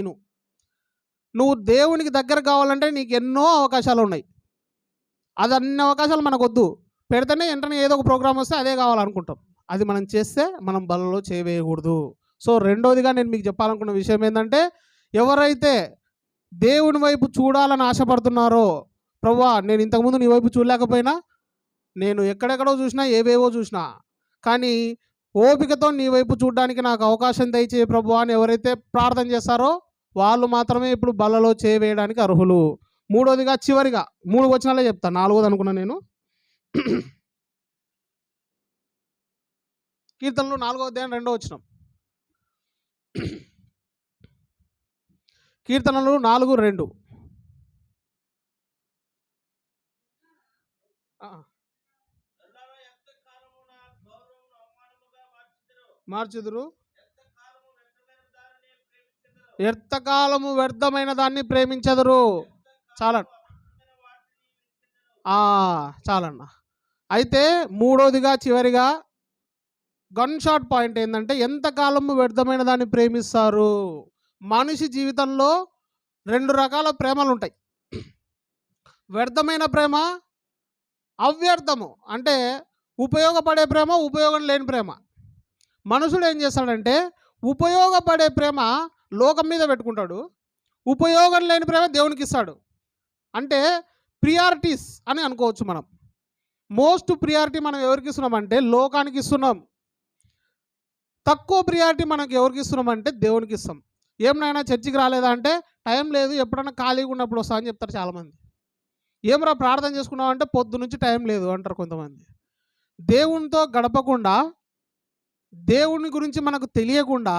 నువ్వు దేవునికి దగ్గర కావాలంటే నీకు ఎన్నో అవకాశాలు ఉన్నాయి. అది అన్ని అవకాశాలు మనకు వద్దు. పెడితేనే వెంటనే ఏదో ఒక ప్రోగ్రామ్ వస్తే అదే కావాలనుకుంటాం. అది మనం చేస్తే మనం బలలో చేయవేయకూడదు. సో రెండవదిగా నేను మీకు చెప్పాలనుకున్న విషయం ఏంటంటే, ఎవరైతే దేవుని వైపు చూడాలని ఆశపడుతున్నారో, ప్రభువా నేను ఇంతకుముందు నీ వైపు చూడలేకపోయినా, నేను ఎక్కడెక్కడో చూసినా, ఏవేవో చూసినా, కానీ ఓపికతో నీ వైపు చూడడానికి నాకు అవకాశం దయచేయి ప్రభువా అని ఎవరైతే ప్రార్థన చేస్తారో వాళ్ళు మాత్రమే ఇప్పుడు బలలో చేయవేయడానికి అర్హులు. మూడోదిగా చివరిగా 3 వచనాలే చెప్తాను, 4వది అనుకున్నా నేను. కీర్తనలు 4వ అధ్యాయం 2వ వచనం. కీర్తనలు 4:2. మార్చుదురు, వ్యర్థకాలము వ్యర్థమైన దాన్ని ప్రేమించదురు. చాలన్న. అయితే మూడోదిగా చివరిగా గన్ షాట్ పాయింట్ ఏంటంటే, ఎంతకాలము వ్యర్థమైన దాన్ని ప్రేమిస్తారు. మనిషి జీవితంలో 2 రకాల ప్రేమలు ఉంటాయి. వ్యర్థమైన ప్రేమ, అవ్యర్థము అంటే ఉపయోగపడే ప్రేమ, ఉపయోగం లేని ప్రేమ. మనుషుడు ఏం చేస్తాడంటే ఉపయోగపడే ప్రేమ లోకం మీద పెట్టుకుంటాడు, ఉపయోగం లేని ప్రేమ దేవునికి ఇస్తాడు. అంటే ప్రియారిటీస్ అని అనుకోవచ్చు. మనం మోస్ట్ ప్రియారిటీ మనం ఎవరికి ఇస్తున్నామంటే లోకానికి ఇస్తున్నాం. తక్కువ ప్రియారిటీ మనకి ఎవరికి ఇస్తున్నామంటే దేవునికి ఇస్తాం. ఏమైనా చర్చికి రాలేదా అంటే టైం లేదు, ఎప్పుడైనా ఖాళీగా ఉన్నప్పుడు వస్తా అని చెప్తారు చాలామంది. ఏమరా ప్రార్థన చేసుకున్నావు అంటే పొద్దు నుంచి టైం లేదు అంటారు కొంతమంది. దేవునితో గడపకుండా, దేవుని గురించి మనకు తెలియకుండా,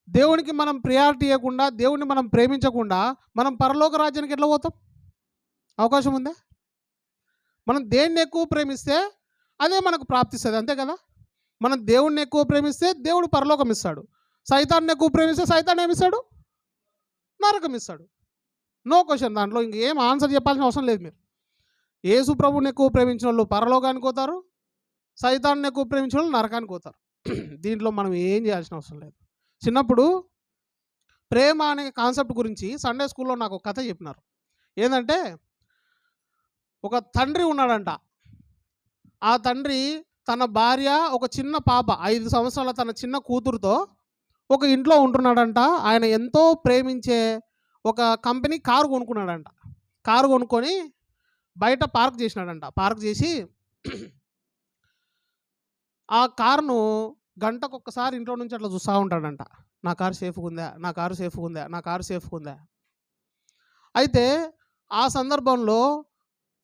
దేవునికి మనం ప్రియారిటీ ఇవ్వకుండా, దేవుని మనం ప్రేమించకుండా మనం పరలోక రాజ్యానికి ఎట్లా పోతాం? అవకాశం ఉందా? మనం దేన్ని ఎక్కువ ప్రేమిస్తే అదే మనకు ప్రాప్తిస్తుంది, అంతే కదా. మనం దేవుణ్ణి ఎక్కువ ప్రేమిస్తే దేవుడు పరలోకం ఇస్తాడు. సైతాన్ని ఎక్కువ ప్రేమిస్తే సైతాన్ ఏమిస్తాడు? నరకం ఇస్తాడు. No question. దాంట్లో ఇంకేం ఆన్సర్ చెప్పాల్సిన అవసరం లేదు. మీరు యేసు ప్రభువుని ఎక్కువ ప్రేమించిన వాళ్ళు పరలోకానికి పోతారు, సైతాన్ని ఎక్కువ ప్రేమించిన వాళ్ళు నరకానికి పోతారు. దీంట్లో మనం ఏం చేయాల్సిన అవసరం లేదు. చిన్నప్పుడు ప్రేమ అనే కాన్సెప్ట్ గురించి సండే స్కూల్లో నాకు ఒక కథ చెప్పినారు. ఏంటంటే ఒక తండ్రి ఉన్నాడంట. ఆ తండ్రి తన భార్య, ఒక చిన్న పాప 5 సంవత్సరాల తన చిన్న కూతురుతో ఒక ఇంట్లో ఉంటున్నాడంట. ఆయన ఎంతో ప్రేమించే ఒక కంపెనీ కారు కొనుక్కున్నాడంట. కారు కొనుక్కొని బయట పార్క్ చేసినాడంట. పార్క్ చేసి ఆ కారును గంటకొక్కసారి ఇంట్లో నుంచి అట్లా చూస్తూ ఉంటాడంట. నా కారు సేఫ్గా ఉందా, నా కారు సేఫ్గా ఉందా, నా కారు సేఫ్గా ఉందా. అయితే ఆ సందర్భంలో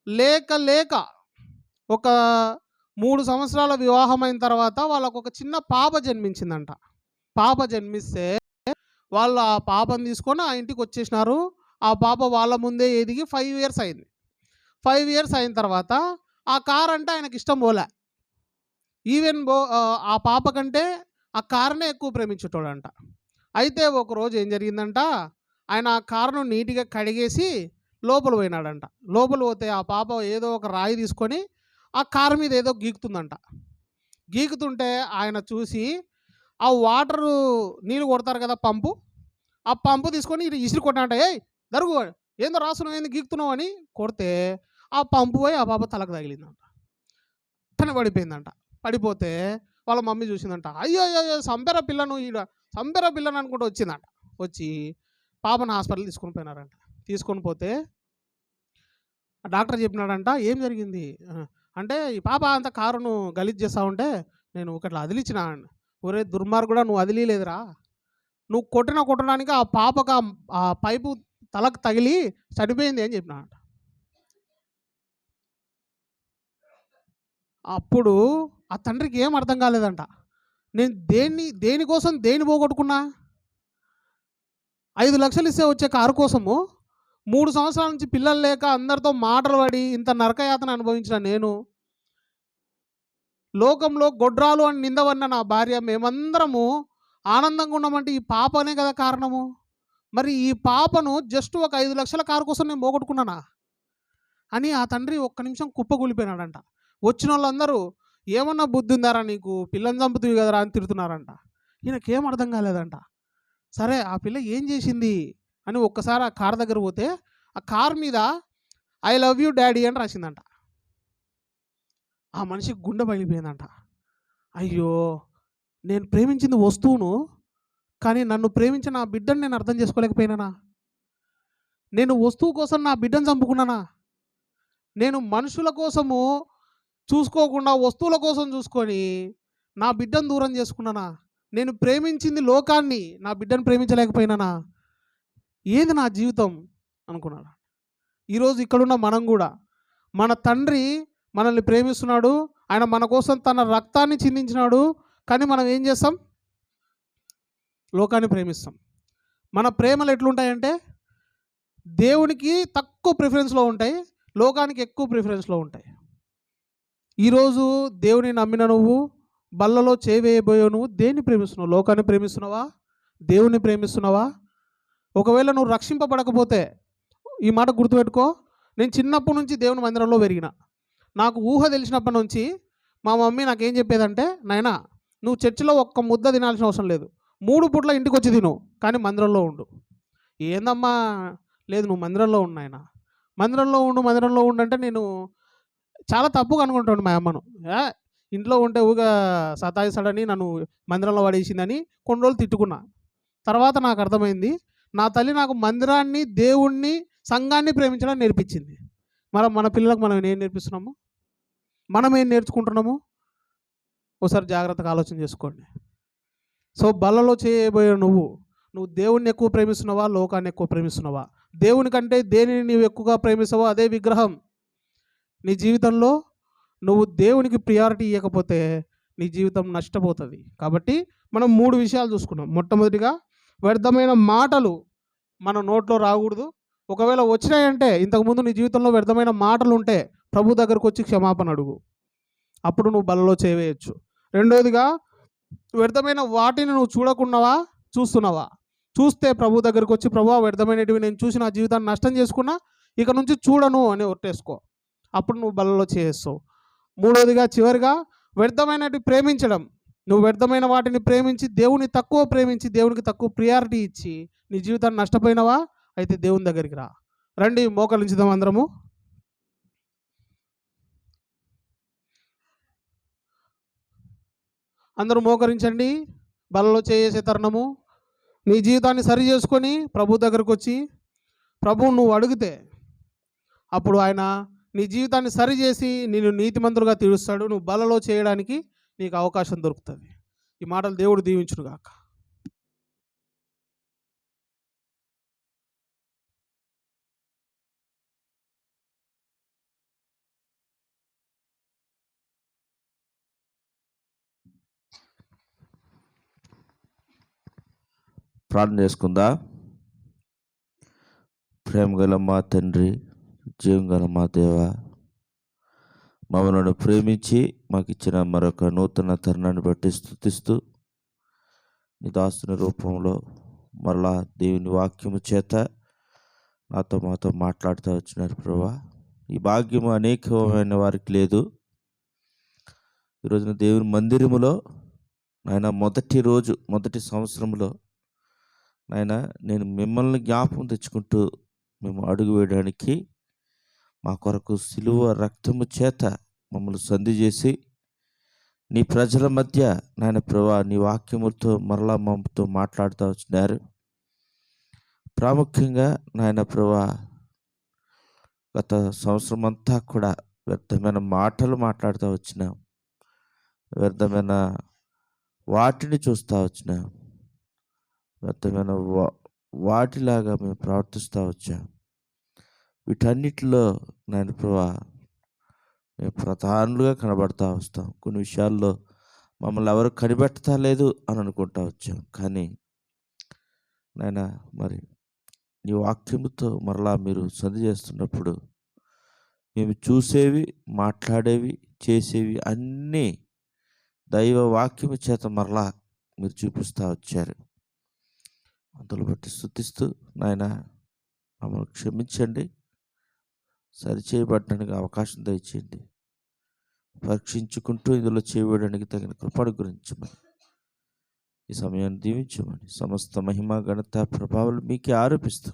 లేక ఒక 3 సంవత్సరాల వివాహం అయిన తర్వాత వాళ్ళకు ఒక చిన్న పాప జన్మించిందంట. పాప జన్మిస్తే వాళ్ళు ఆ పాపను తీసుకొని ఆ ఇంటికి వచ్చేసినారు. ఆ పాప వాళ్ళ ముందే ఎదిగి 5 ఇయర్స్ అయింది. 5 ఇయర్స్ అయిన తర్వాత ఆ కార్ అంటే ఆయనకి ఇష్టం పోలే. ఈవెన్ ఆ పాప కంటే ఆ కార్నే ఎక్కువ ప్రేమించేటోడంట. అయితే ఒకరోజు ఏం జరిగిందంట, ఆయన ఆ కారును నీట్గా కడిగేసి లోపల పోయినాడంట. లోపల పోతే ఆ పాప ఏదో ఒక రాయి తీసుకొని ఆ కారు మీద ఏదో గీకుతుందంట. గీకుతుంటే ఆయన చూసి ఆ వాటరు నీళ్ళు కొడతారు కదా పంపు, ఆ పంపు తీసుకొని ఇది ఇసిరి కొట్టినట్ట. ఏయ్ దరుగు, ఏందో రాస్తున్నావు, ఏంది గీకుతున్నావు అని కొడితే ఆ పంపు పోయి ఆ పాప తలకు తగిలిందంట. తన పడిపోయిందంట. పడిపోతే వాళ్ళ మమ్మీ చూసిందంట. అయ్యో అయ్యో సంపెర పిల్లను, ఈడ సంపెర పిల్లను అనుకుంటూ వచ్చిందంట. వచ్చి పాపను హాస్పిటల్ తీసుకొని పోయినారంట. తీసుకొని పోతే డాక్టర్ చెప్పినాడంట, ఏం జరిగింది అంటే, ఈ పాప అంత కారును గలీజ్ చేస్తూ ఉంటే నేను ఒకట్లా అదిలిచ్చిన. ఒరే దుర్మార్గుడా, నువ్వు అదిలీలేదురా, నువ్వు కొట్టడానికి ఆ పాపకు ఆ పైపు తలకు తగిలి చనిపోయింది అని చెప్పినాడంట. అప్పుడు ఆ తండ్రికి ఏం అర్థం కాలేదంట. నేను దేనికోసం పోగొట్టుకున్నా? 5 లక్షలు ఇస్తే వచ్చే కారు కోసము 3 సంవత్సరాల నుంచి పిల్లలు లేక అందరితో మాటలు పడి ఇంత నరకయాతన అనుభవించిన నేను, లోకంలో గొడ్రాలు అని నిందవన్న నా భార్య, మేమందరము ఆనందంగా ఉన్నామంటే ఈ పాపనే కదా కారణము. మరి ఈ పాపను జస్ట్ ఒక 5 లక్షల కారు కోసం నేను పోగొట్టుకున్నానా అని ఆ తండ్రి ఒక్క నిమిషం కుప్పకూలిపోయినాడంట. వచ్చిన వాళ్ళందరూ ఏమన్నా బుద్ధి ఉందారా నీకు, పిల్లని చంపుతుంది కదరా అని తిడుతున్నారంట. ఈయనకేం అర్థం కాలేదంట. సరే ఆ పిల్ల ఏం చేసింది అని ఒక్కసారి ఆ కార్ దగ్గర పోతే ఆ కార్ మీద ఐ లవ్ యూ డాడీ అని రాసిందంట. ఆ మనిషికి గుండె పగిలిపోయిందంట. అయ్యో, నేను ప్రేమించింది వస్తువును, కానీ నన్ను ప్రేమించిన నా బిడ్డను నేను అర్థం చేసుకోలేకపోయినానా? నేను వస్తువు కోసం నా బిడ్డను చంపుకున్నానా? నేను మనుషుల కోసము చూసుకోకుండా వస్తువుల కోసం చూసుకొని నా బిడ్డను దూరం చేసుకున్నానా? నేను ప్రేమించింది లోకాన్ని, నా బిడ్డను ప్రేమించలేకపోయినానా? ఏది నా జీవితం అనుకున్నాడు. ఈరోజు ఇక్కడున్న మనం కూడా, మన తండ్రి మనల్ని ప్రేమిస్తున్నాడు, ఆయన మన కోసం తన రక్తాన్ని చిందించినాడు, కానీ మనం ఏం చేస్తాం? లోకాన్ని ప్రేమిస్తాం. మన ప్రేమలు ఎట్లుంటాయంటే దేవునికి తక్కువ ప్రిఫరెన్స్లో ఉంటాయి, లోకానికి ఎక్కువ ప్రిఫరెన్స్లో ఉంటాయి. ఈరోజు దేవుని నమ్మిన నువ్వు బల్లలో చేవేయబోయే నువ్వు దేన్ని ప్రేమిస్తున్నావు? లోకాన్ని ప్రేమిస్తున్నావా, దేవుని ప్రేమిస్తున్నావా? ఒకవేళ నువ్వు రక్షింపబడకపోతే ఈ మాట గుర్తుపెట్టుకో. నేను చిన్నప్పటి నుంచి దేవుని మందిరంలో పెరిగిన. నాకు ఊహ తెలిసినప్పటి నుంచి మా మమ్మీ నాకేం చెప్పేదంటే, నాయనా నువ్వు చర్చిలో ఒక్క ముద్ద తినాల్సిన అవసరం లేదు, 3 పూట్ల ఇంటికి వచ్చి తిను, కానీ మందిరంలో ఉండు. ఏందమ్మా, లేదు నువ్వు మందిరంలో ఉండు నాయనా, మందిరంలో ఉండు అంటే నేను చాలా తప్పుగా అనుకుంటాను మా అమ్మను. ఇంట్లో ఉంటే ఊగా సతాయిస్తాడని నన్ను మందిరంలో పడేసిందని కొన్ని రోజులు తిట్టుకున్నా. తర్వాత నాకు అర్థమైంది, నా తల్లి నాకు మందిరాన్ని, దేవుణ్ణి, సంఘాన్ని ప్రేమించడం నేర్పించింది. మన పిల్లలకు మనం ఏం నేర్పిస్తున్నాము, మనం ఏం నేర్చుకుంటున్నాము? ఒకసారి జాగ్రత్తగా ఆలోచన చేసుకోండి. సో బల్లలో చేయబోయే నువ్వు దేవుణ్ణి ఎక్కువ ప్రేమిస్తున్నావా, లోకాన్ని ఎక్కువ ప్రేమిస్తున్నావా? దేవుని కంటే దేనిని నీవు ఎక్కువగా ప్రేమిస్తావో అదే విగ్రహం. నీ జీవితంలో నువ్వు దేవునికి ప్రియారిటీ ఇవ్వకపోతే నీ జీవితం నష్టపోతుంది. కాబట్టి మనం 3 విషయాలు చూసుకున్నాం. మొట్టమొదటిగా, వ్యర్థమైన మాటలు మన నోట్లో రాకూడదు. ఒకవేళ వచ్చినాయంటే, ఇంతకుముందు నీ జీవితంలో వ్యర్థమైన మాటలు ఉంటే ప్రభు దగ్గరకు వచ్చి క్షమాపణ అడుగు, అప్పుడు నువ్వు బలలో చేయవేయచ్చు. రెండోదిగా వ్యర్థమైన వాటిని నువ్వు చూస్తున్నావా? చూస్తే ప్రభు దగ్గరికి వచ్చి, ప్రభువా వ్యర్థమైనటివి నేను చూసి నా జీవితాన్ని నష్టం చేసుకున్నా, ఇక నుంచి చూడను అని ఒట్టేసుకో. అప్పుడు నువ్వు బలలో చేస్తావు. మూడోదిగా చివరిగా వ్యర్థమైనవి ప్రేమించడం. నువ్వు వ్యర్థమైన వాటిని ప్రేమించి దేవుని తక్కువ ప్రేమించి దేవునికి తక్కువ ప్రియారిటీ ఇచ్చి నీ జీవితాన్ని నష్టపోయినవా? అయితే దేవుని దగ్గరికి రా. రండి మోకరించుదాం అందరము. అందరూ మోకరించండి. బలలో చేసే తరుణము. నీ జీవితాన్ని సరి చేసుకొని ప్రభు దగ్గరకు వచ్చి ప్రభువు నువ్వు అడిగితే అప్పుడు ఆయన నీ జీవితాన్ని సరి చేసి నిన్ను నీతిమంతులుగా తీరుస్తాడు. నువ్వు బలలో చేయడానికి నీకు అవకాశం దొరుకుతుంది. ఈ మాటలు దేవుడు దీవించును గాక. ప్రార్థన చేసుకుందా. ప్రేమ గల మా తండ్రి, జీవం గల మా దేవ, మమ్మల్ని ప్రేమించి మాకు ఇచ్చిన మరొక నూతన తరుణాన్ని బట్టి స్తుతిస్తూ నీ దాసుని రూపంలో మరలా దేవుని వాక్యము చేత నాతో మాతో మాట్లాడుతూ వచ్చినారు ప్రభువా. ఈ భాగ్యము అనేకమైన వారికి లేదు. ఈరోజున దేవుని మందిరములో నాయన మొదటి సంవత్సరంలో నాయన నేను మిమ్మల్ని జ్ఞాపకం తెచ్చుకుంటూ మేము అడుగు వేయడానికి మా కొరకు సిలువ రక్తము చేత మమ్మల్ని సంధి చేసి నీ ప్రజల మధ్య నాయన ప్రభువా నీ వాక్యములతో మరలా మమ్మతో మాట్లాడుతూ వచ్చినారు. ప్రాముఖ్యంగా నాయన ప్రభువా గత సంవత్సరం అంతా కూడా వ్యర్థమైన మాటలు మాట్లాడుతూ వచ్చినాం, వ్యర్థమైన వాటిని చూస్తూ వచ్చినాం, వ్యర్థమైన వాటిలాగా మేము ప్రవర్తిస్తూ వచ్చాం. వీటన్నిటిలో నాయన ప్రభువా మేము ప్రధానులుగా కనబడతా వస్తాం. కొన్ని విషయాల్లో మమ్మల్ని ఎవరు కనిపెడతా లేదు అని అనుకుంటా వచ్చాం. కానీ నాయన మరి నీ వాక్యముతో మరలా మీరు సంధి చేస్తున్నప్పుడు మేము చూసేవి, మాట్లాడేవి, చేసేవి అన్నీ దైవ వాక్యము చేత మరలా మీరు చూపిస్తూ వచ్చారు. అందులో బట్టి స్తుతిస్తూ నాయన మమ్మల్ని క్షమించండి, సరిచేయబడడానికి అవకాశం దయచేయండి. పరీక్షించుకుంటూ ఇందులో చేయడానికి తగిన కృపను గురించమని ఈ సమయాన్ని దీవించమని సమస్త మహిమ ఘనత ప్రభావాలు మీకే ఆరోపిస్తూ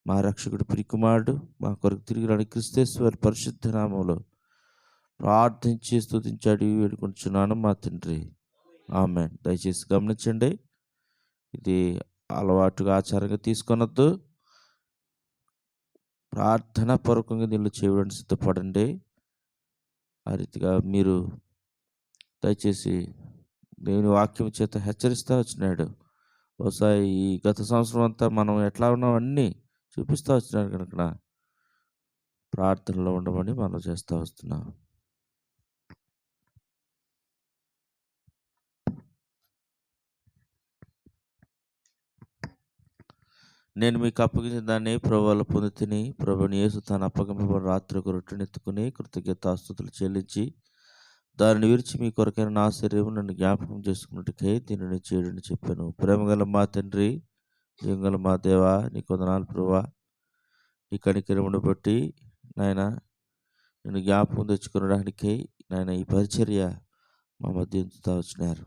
మా రక్షకుడు ప్రియకుమారుడు మా కొరకు తిరిగి రాని క్రీస్తేశ్వరి పరిశుద్ధ నామంలో ప్రార్థించి స్తుతించాడు వేడుకుంటున్నాను మా తండ్రి, ఆమేన్. దయచేసి గమనించండి, ఇది అలవాటుగా ఆచారంగా తీసుకొనొద్దు. ప్రార్థన పూర్వకంగా దీనిలో చేయడానికి సిద్ధపడండి. ఆ రీతిగా మీరు దయచేసి దేవుని వాక్యం చేత హెచ్చరిస్తూ వచ్చినాడు. బహుశా ఈ గత సంవత్సరం అంతా మనం ఎట్లా ఉన్నాం అన్నీ చూపిస్తూ వచ్చినాడు కనుక ప్రార్థనలో ఉండమని మనం చేస్తూ వస్తున్నాం. నేను మీకు అప్పగించిన దాన్ని ప్రభువుల పొంది తిని ప్రభుని యేసు తాను అప్పగింపబడిన రాత్రి ఒక రొట్టెను ఎత్తుకుని కృతజ్ఞతాస్తుతులు చెల్లించి దానిని విరిచి మీ కొరకైన నా శరీరం నన్ను జ్ఞాపకం చేసుకున్నట్టుకే దీనిని చేయడని చెప్పాను. ప్రేమగల మా తండ్రి, జీవంగల మా దేవా, నీ కొందనాలు ప్రభువా. నీ కనికరమును బట్టి నాయన నేను జ్ఞాపకం తెచ్చుకునడానికి నాయన ఈ పరిచర్య మా మధ్య ఉంచుతూ వచ్చినారు.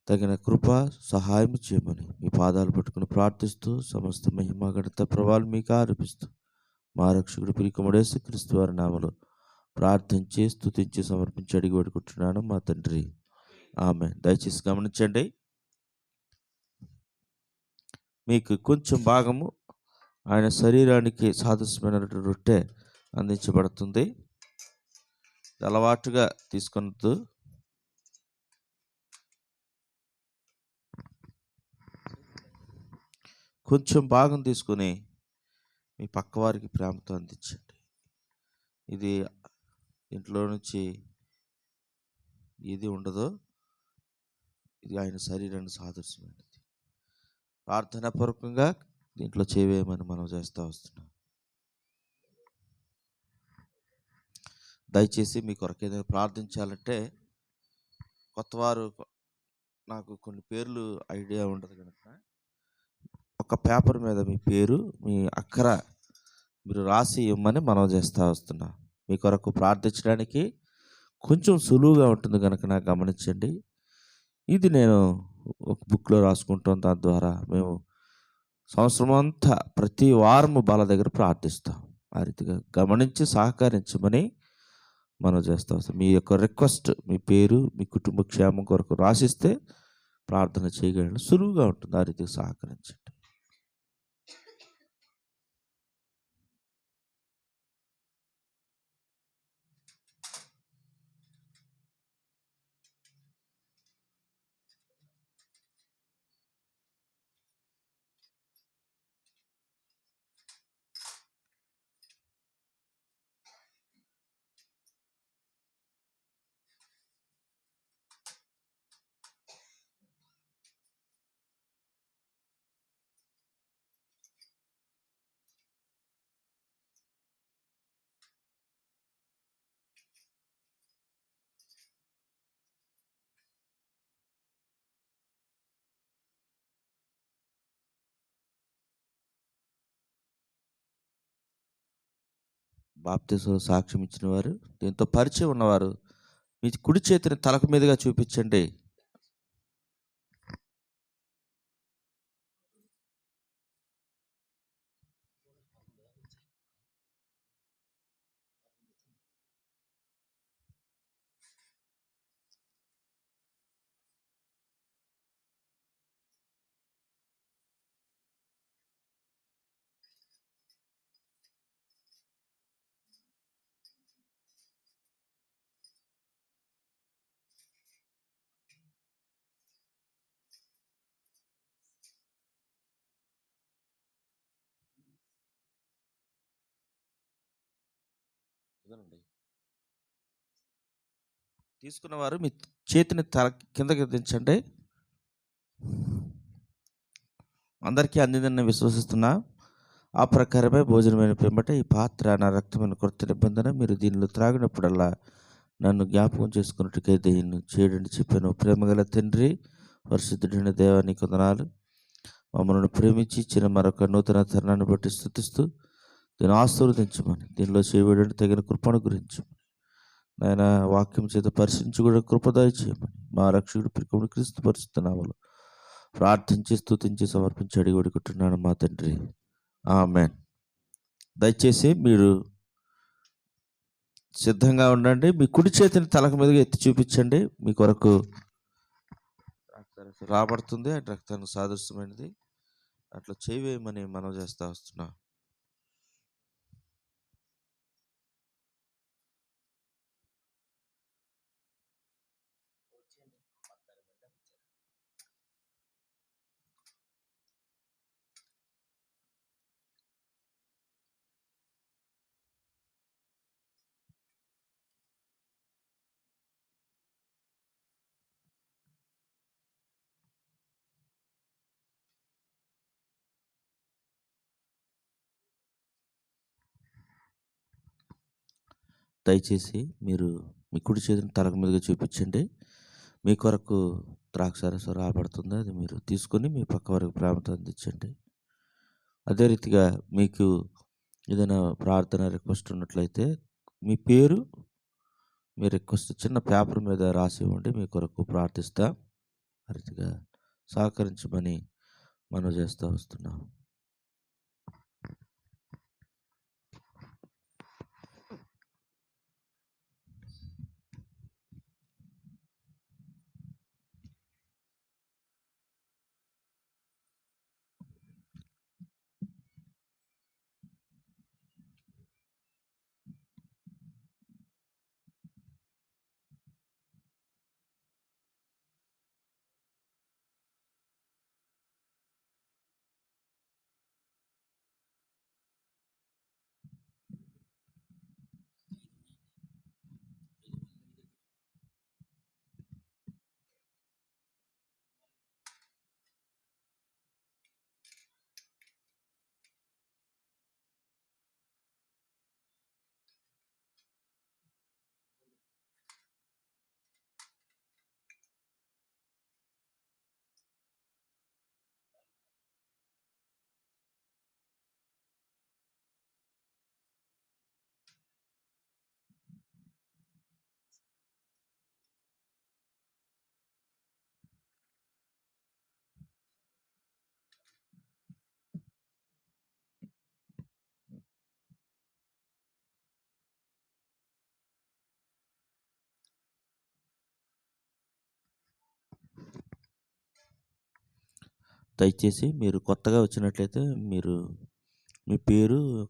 తగిన కృప సహాయం చేయమని మీ పాదాలు పట్టుకుని ప్రార్థిస్తూ సమస్త మహిమ ఘనత ప్రభావాలు మీకు ఆరోపిస్తూ మా రక్షకుడు ప్రియకుమారుడు యేసుక్రీస్తు వారి నామములో ప్రార్థించి స్తుతించి సమర్పించి అడిగి వేడుకుంటున్నాను మా తండ్రి, ఆమేన్. దయచేసి గమనించండి, మీకు కొంచెం భాగము ఆయన శరీరానికి సాదృశ్యమైన రొట్టె అందించబడుతుంది. అలవాటుగా తీసుకొనొద్దు. కొంచెం భాగం తీసుకొని మీ పక్కవారికి ప్రేమతో అందించండి. ఇది ఇంట్లో నుంచి ఏది ఉండదో, ఇది ఆయన శరీరానికి సాదృశ్యమైనది. ప్రార్థనాపూర్వకంగా దీంట్లో చేయవేయమని మనం చేస్తూ వస్తున్నాం. దయచేసి మీ కొరకు ఏదైనా ప్రార్థించాలంటే కొత్తవారు నాకు కొన్ని పేర్లు ఐడియా ఉండదు కనుక ఒక పేపర్ మీద మీ పేరు మీ అక్కర మీరు రాసి ఇవ్వమని మనం చేస్తూ వస్తున్నా. మీ కొరకు ప్రార్థించడానికి కొంచెం సులువుగా ఉంటుంది కనుక నాకు గమనించండి. ఇది నేను ఒక బుక్లో రాసుకుంటాం. దాని ద్వారా మేము సంవత్సరం అంతా ప్రతి వారము బాల దగ్గర ప్రార్థిస్తాం. ఆ రీతిగా గమనించి సహకరించమని మనం చేస్తూ వస్తాం. మీ యొక్క రిక్వెస్ట్, మీ పేరు, మీ కుటుంబ క్షేమం కొరకు రాసిస్తే ప్రార్థన చేయగలను. సులువుగా ఉంటుంది. ఆ రీతిగా సహకరించండి. బాప్తిసంలో సాక్ష్యం ఇచ్చిన వారు, దీంతో పరిచయం ఉన్నవారు మీ కుడి చేతిని తలకు మీదుగా చూపించండి. తీసుకున్నవారు మీ చేతిని తల కిందకి దించండి. అందరికీ అందిందని విశ్వసిస్తున్నా. ఆ ప్రకారమే భోజనమైన పిమ్మట ఈ పాత్ర నా రక్తమైన కొత్త నిబంధన, మీరు దీనిలో త్రాగినప్పుడల్లా నన్ను జ్ఞాపకం చేసుకున్నట్టుగా దీన్ని చేయడని చెప్పాను. ప్రేమగల తండ్రి, పరిశుద్ధుడైన దేవానికి వందనాలు. మమ్మల్ని ప్రేమించి ఇచ్చిన మరొక నూతన తరుణాన్ని బట్టి స్తుతిస్తూ దీన్ని ఆశీర్వదించమని, దీనిలో చేయబడిన తగిన కృపను గురించి నాయన వాక్యం చేత పరిశీలించి కూడా కృపదాయ చేయమని మా రక్షకుడు ప్రియుడు క్రీస్తు పరిశుద్ధ నామములో ప్రార్థించి స్తుతించి సమర్పించి అడిగి వేడుకుంటున్నాను మా తండ్రి. ఆమేన్. దయచేసి మీరు సిద్ధంగా ఉండండి. మీ కుడి చేతిని తలకు మీదుగా ఎత్తి చూపించండి. మీ కొరకు రాబడుతుంది. ఆ రక్తానికి సాదృశ్యమైనది. అట్లా చేయవేయమని మనం చేస్తా వస్తున్నాం. దయచేసి మీరు మీ కుడి చేతిని తలకు మీదుగా చూపించండి. మీ కొరకు ద్రాక్షారసం రాబడుతుంది. అది మీరు తీసుకొని మీ పక్క వరకు ప్రేమతో అందించండి. అదే రీతిగా మీకు ఏదైనా ప్రార్థన రిక్వెస్ట్ ఉన్నట్లయితే మీ పేరు, మీ రిక్వెస్ట్ చిన్న పేపర్ మీద రాసి ఇవ్వండి. మీ కొరకు ప్రార్థిస్తా. ఆ రీతిగా సహకరించమని మనం చేస్తూ వస్తున్నాం. దయచేసి మీరు కొత్తగా వచ్చినట్లయితే మీరు మీ పేరు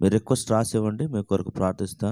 మీ రిక్వెస్ట్ రాసి ఇవ్వండి. మీ కొరకు ప్రార్థిస్తాం.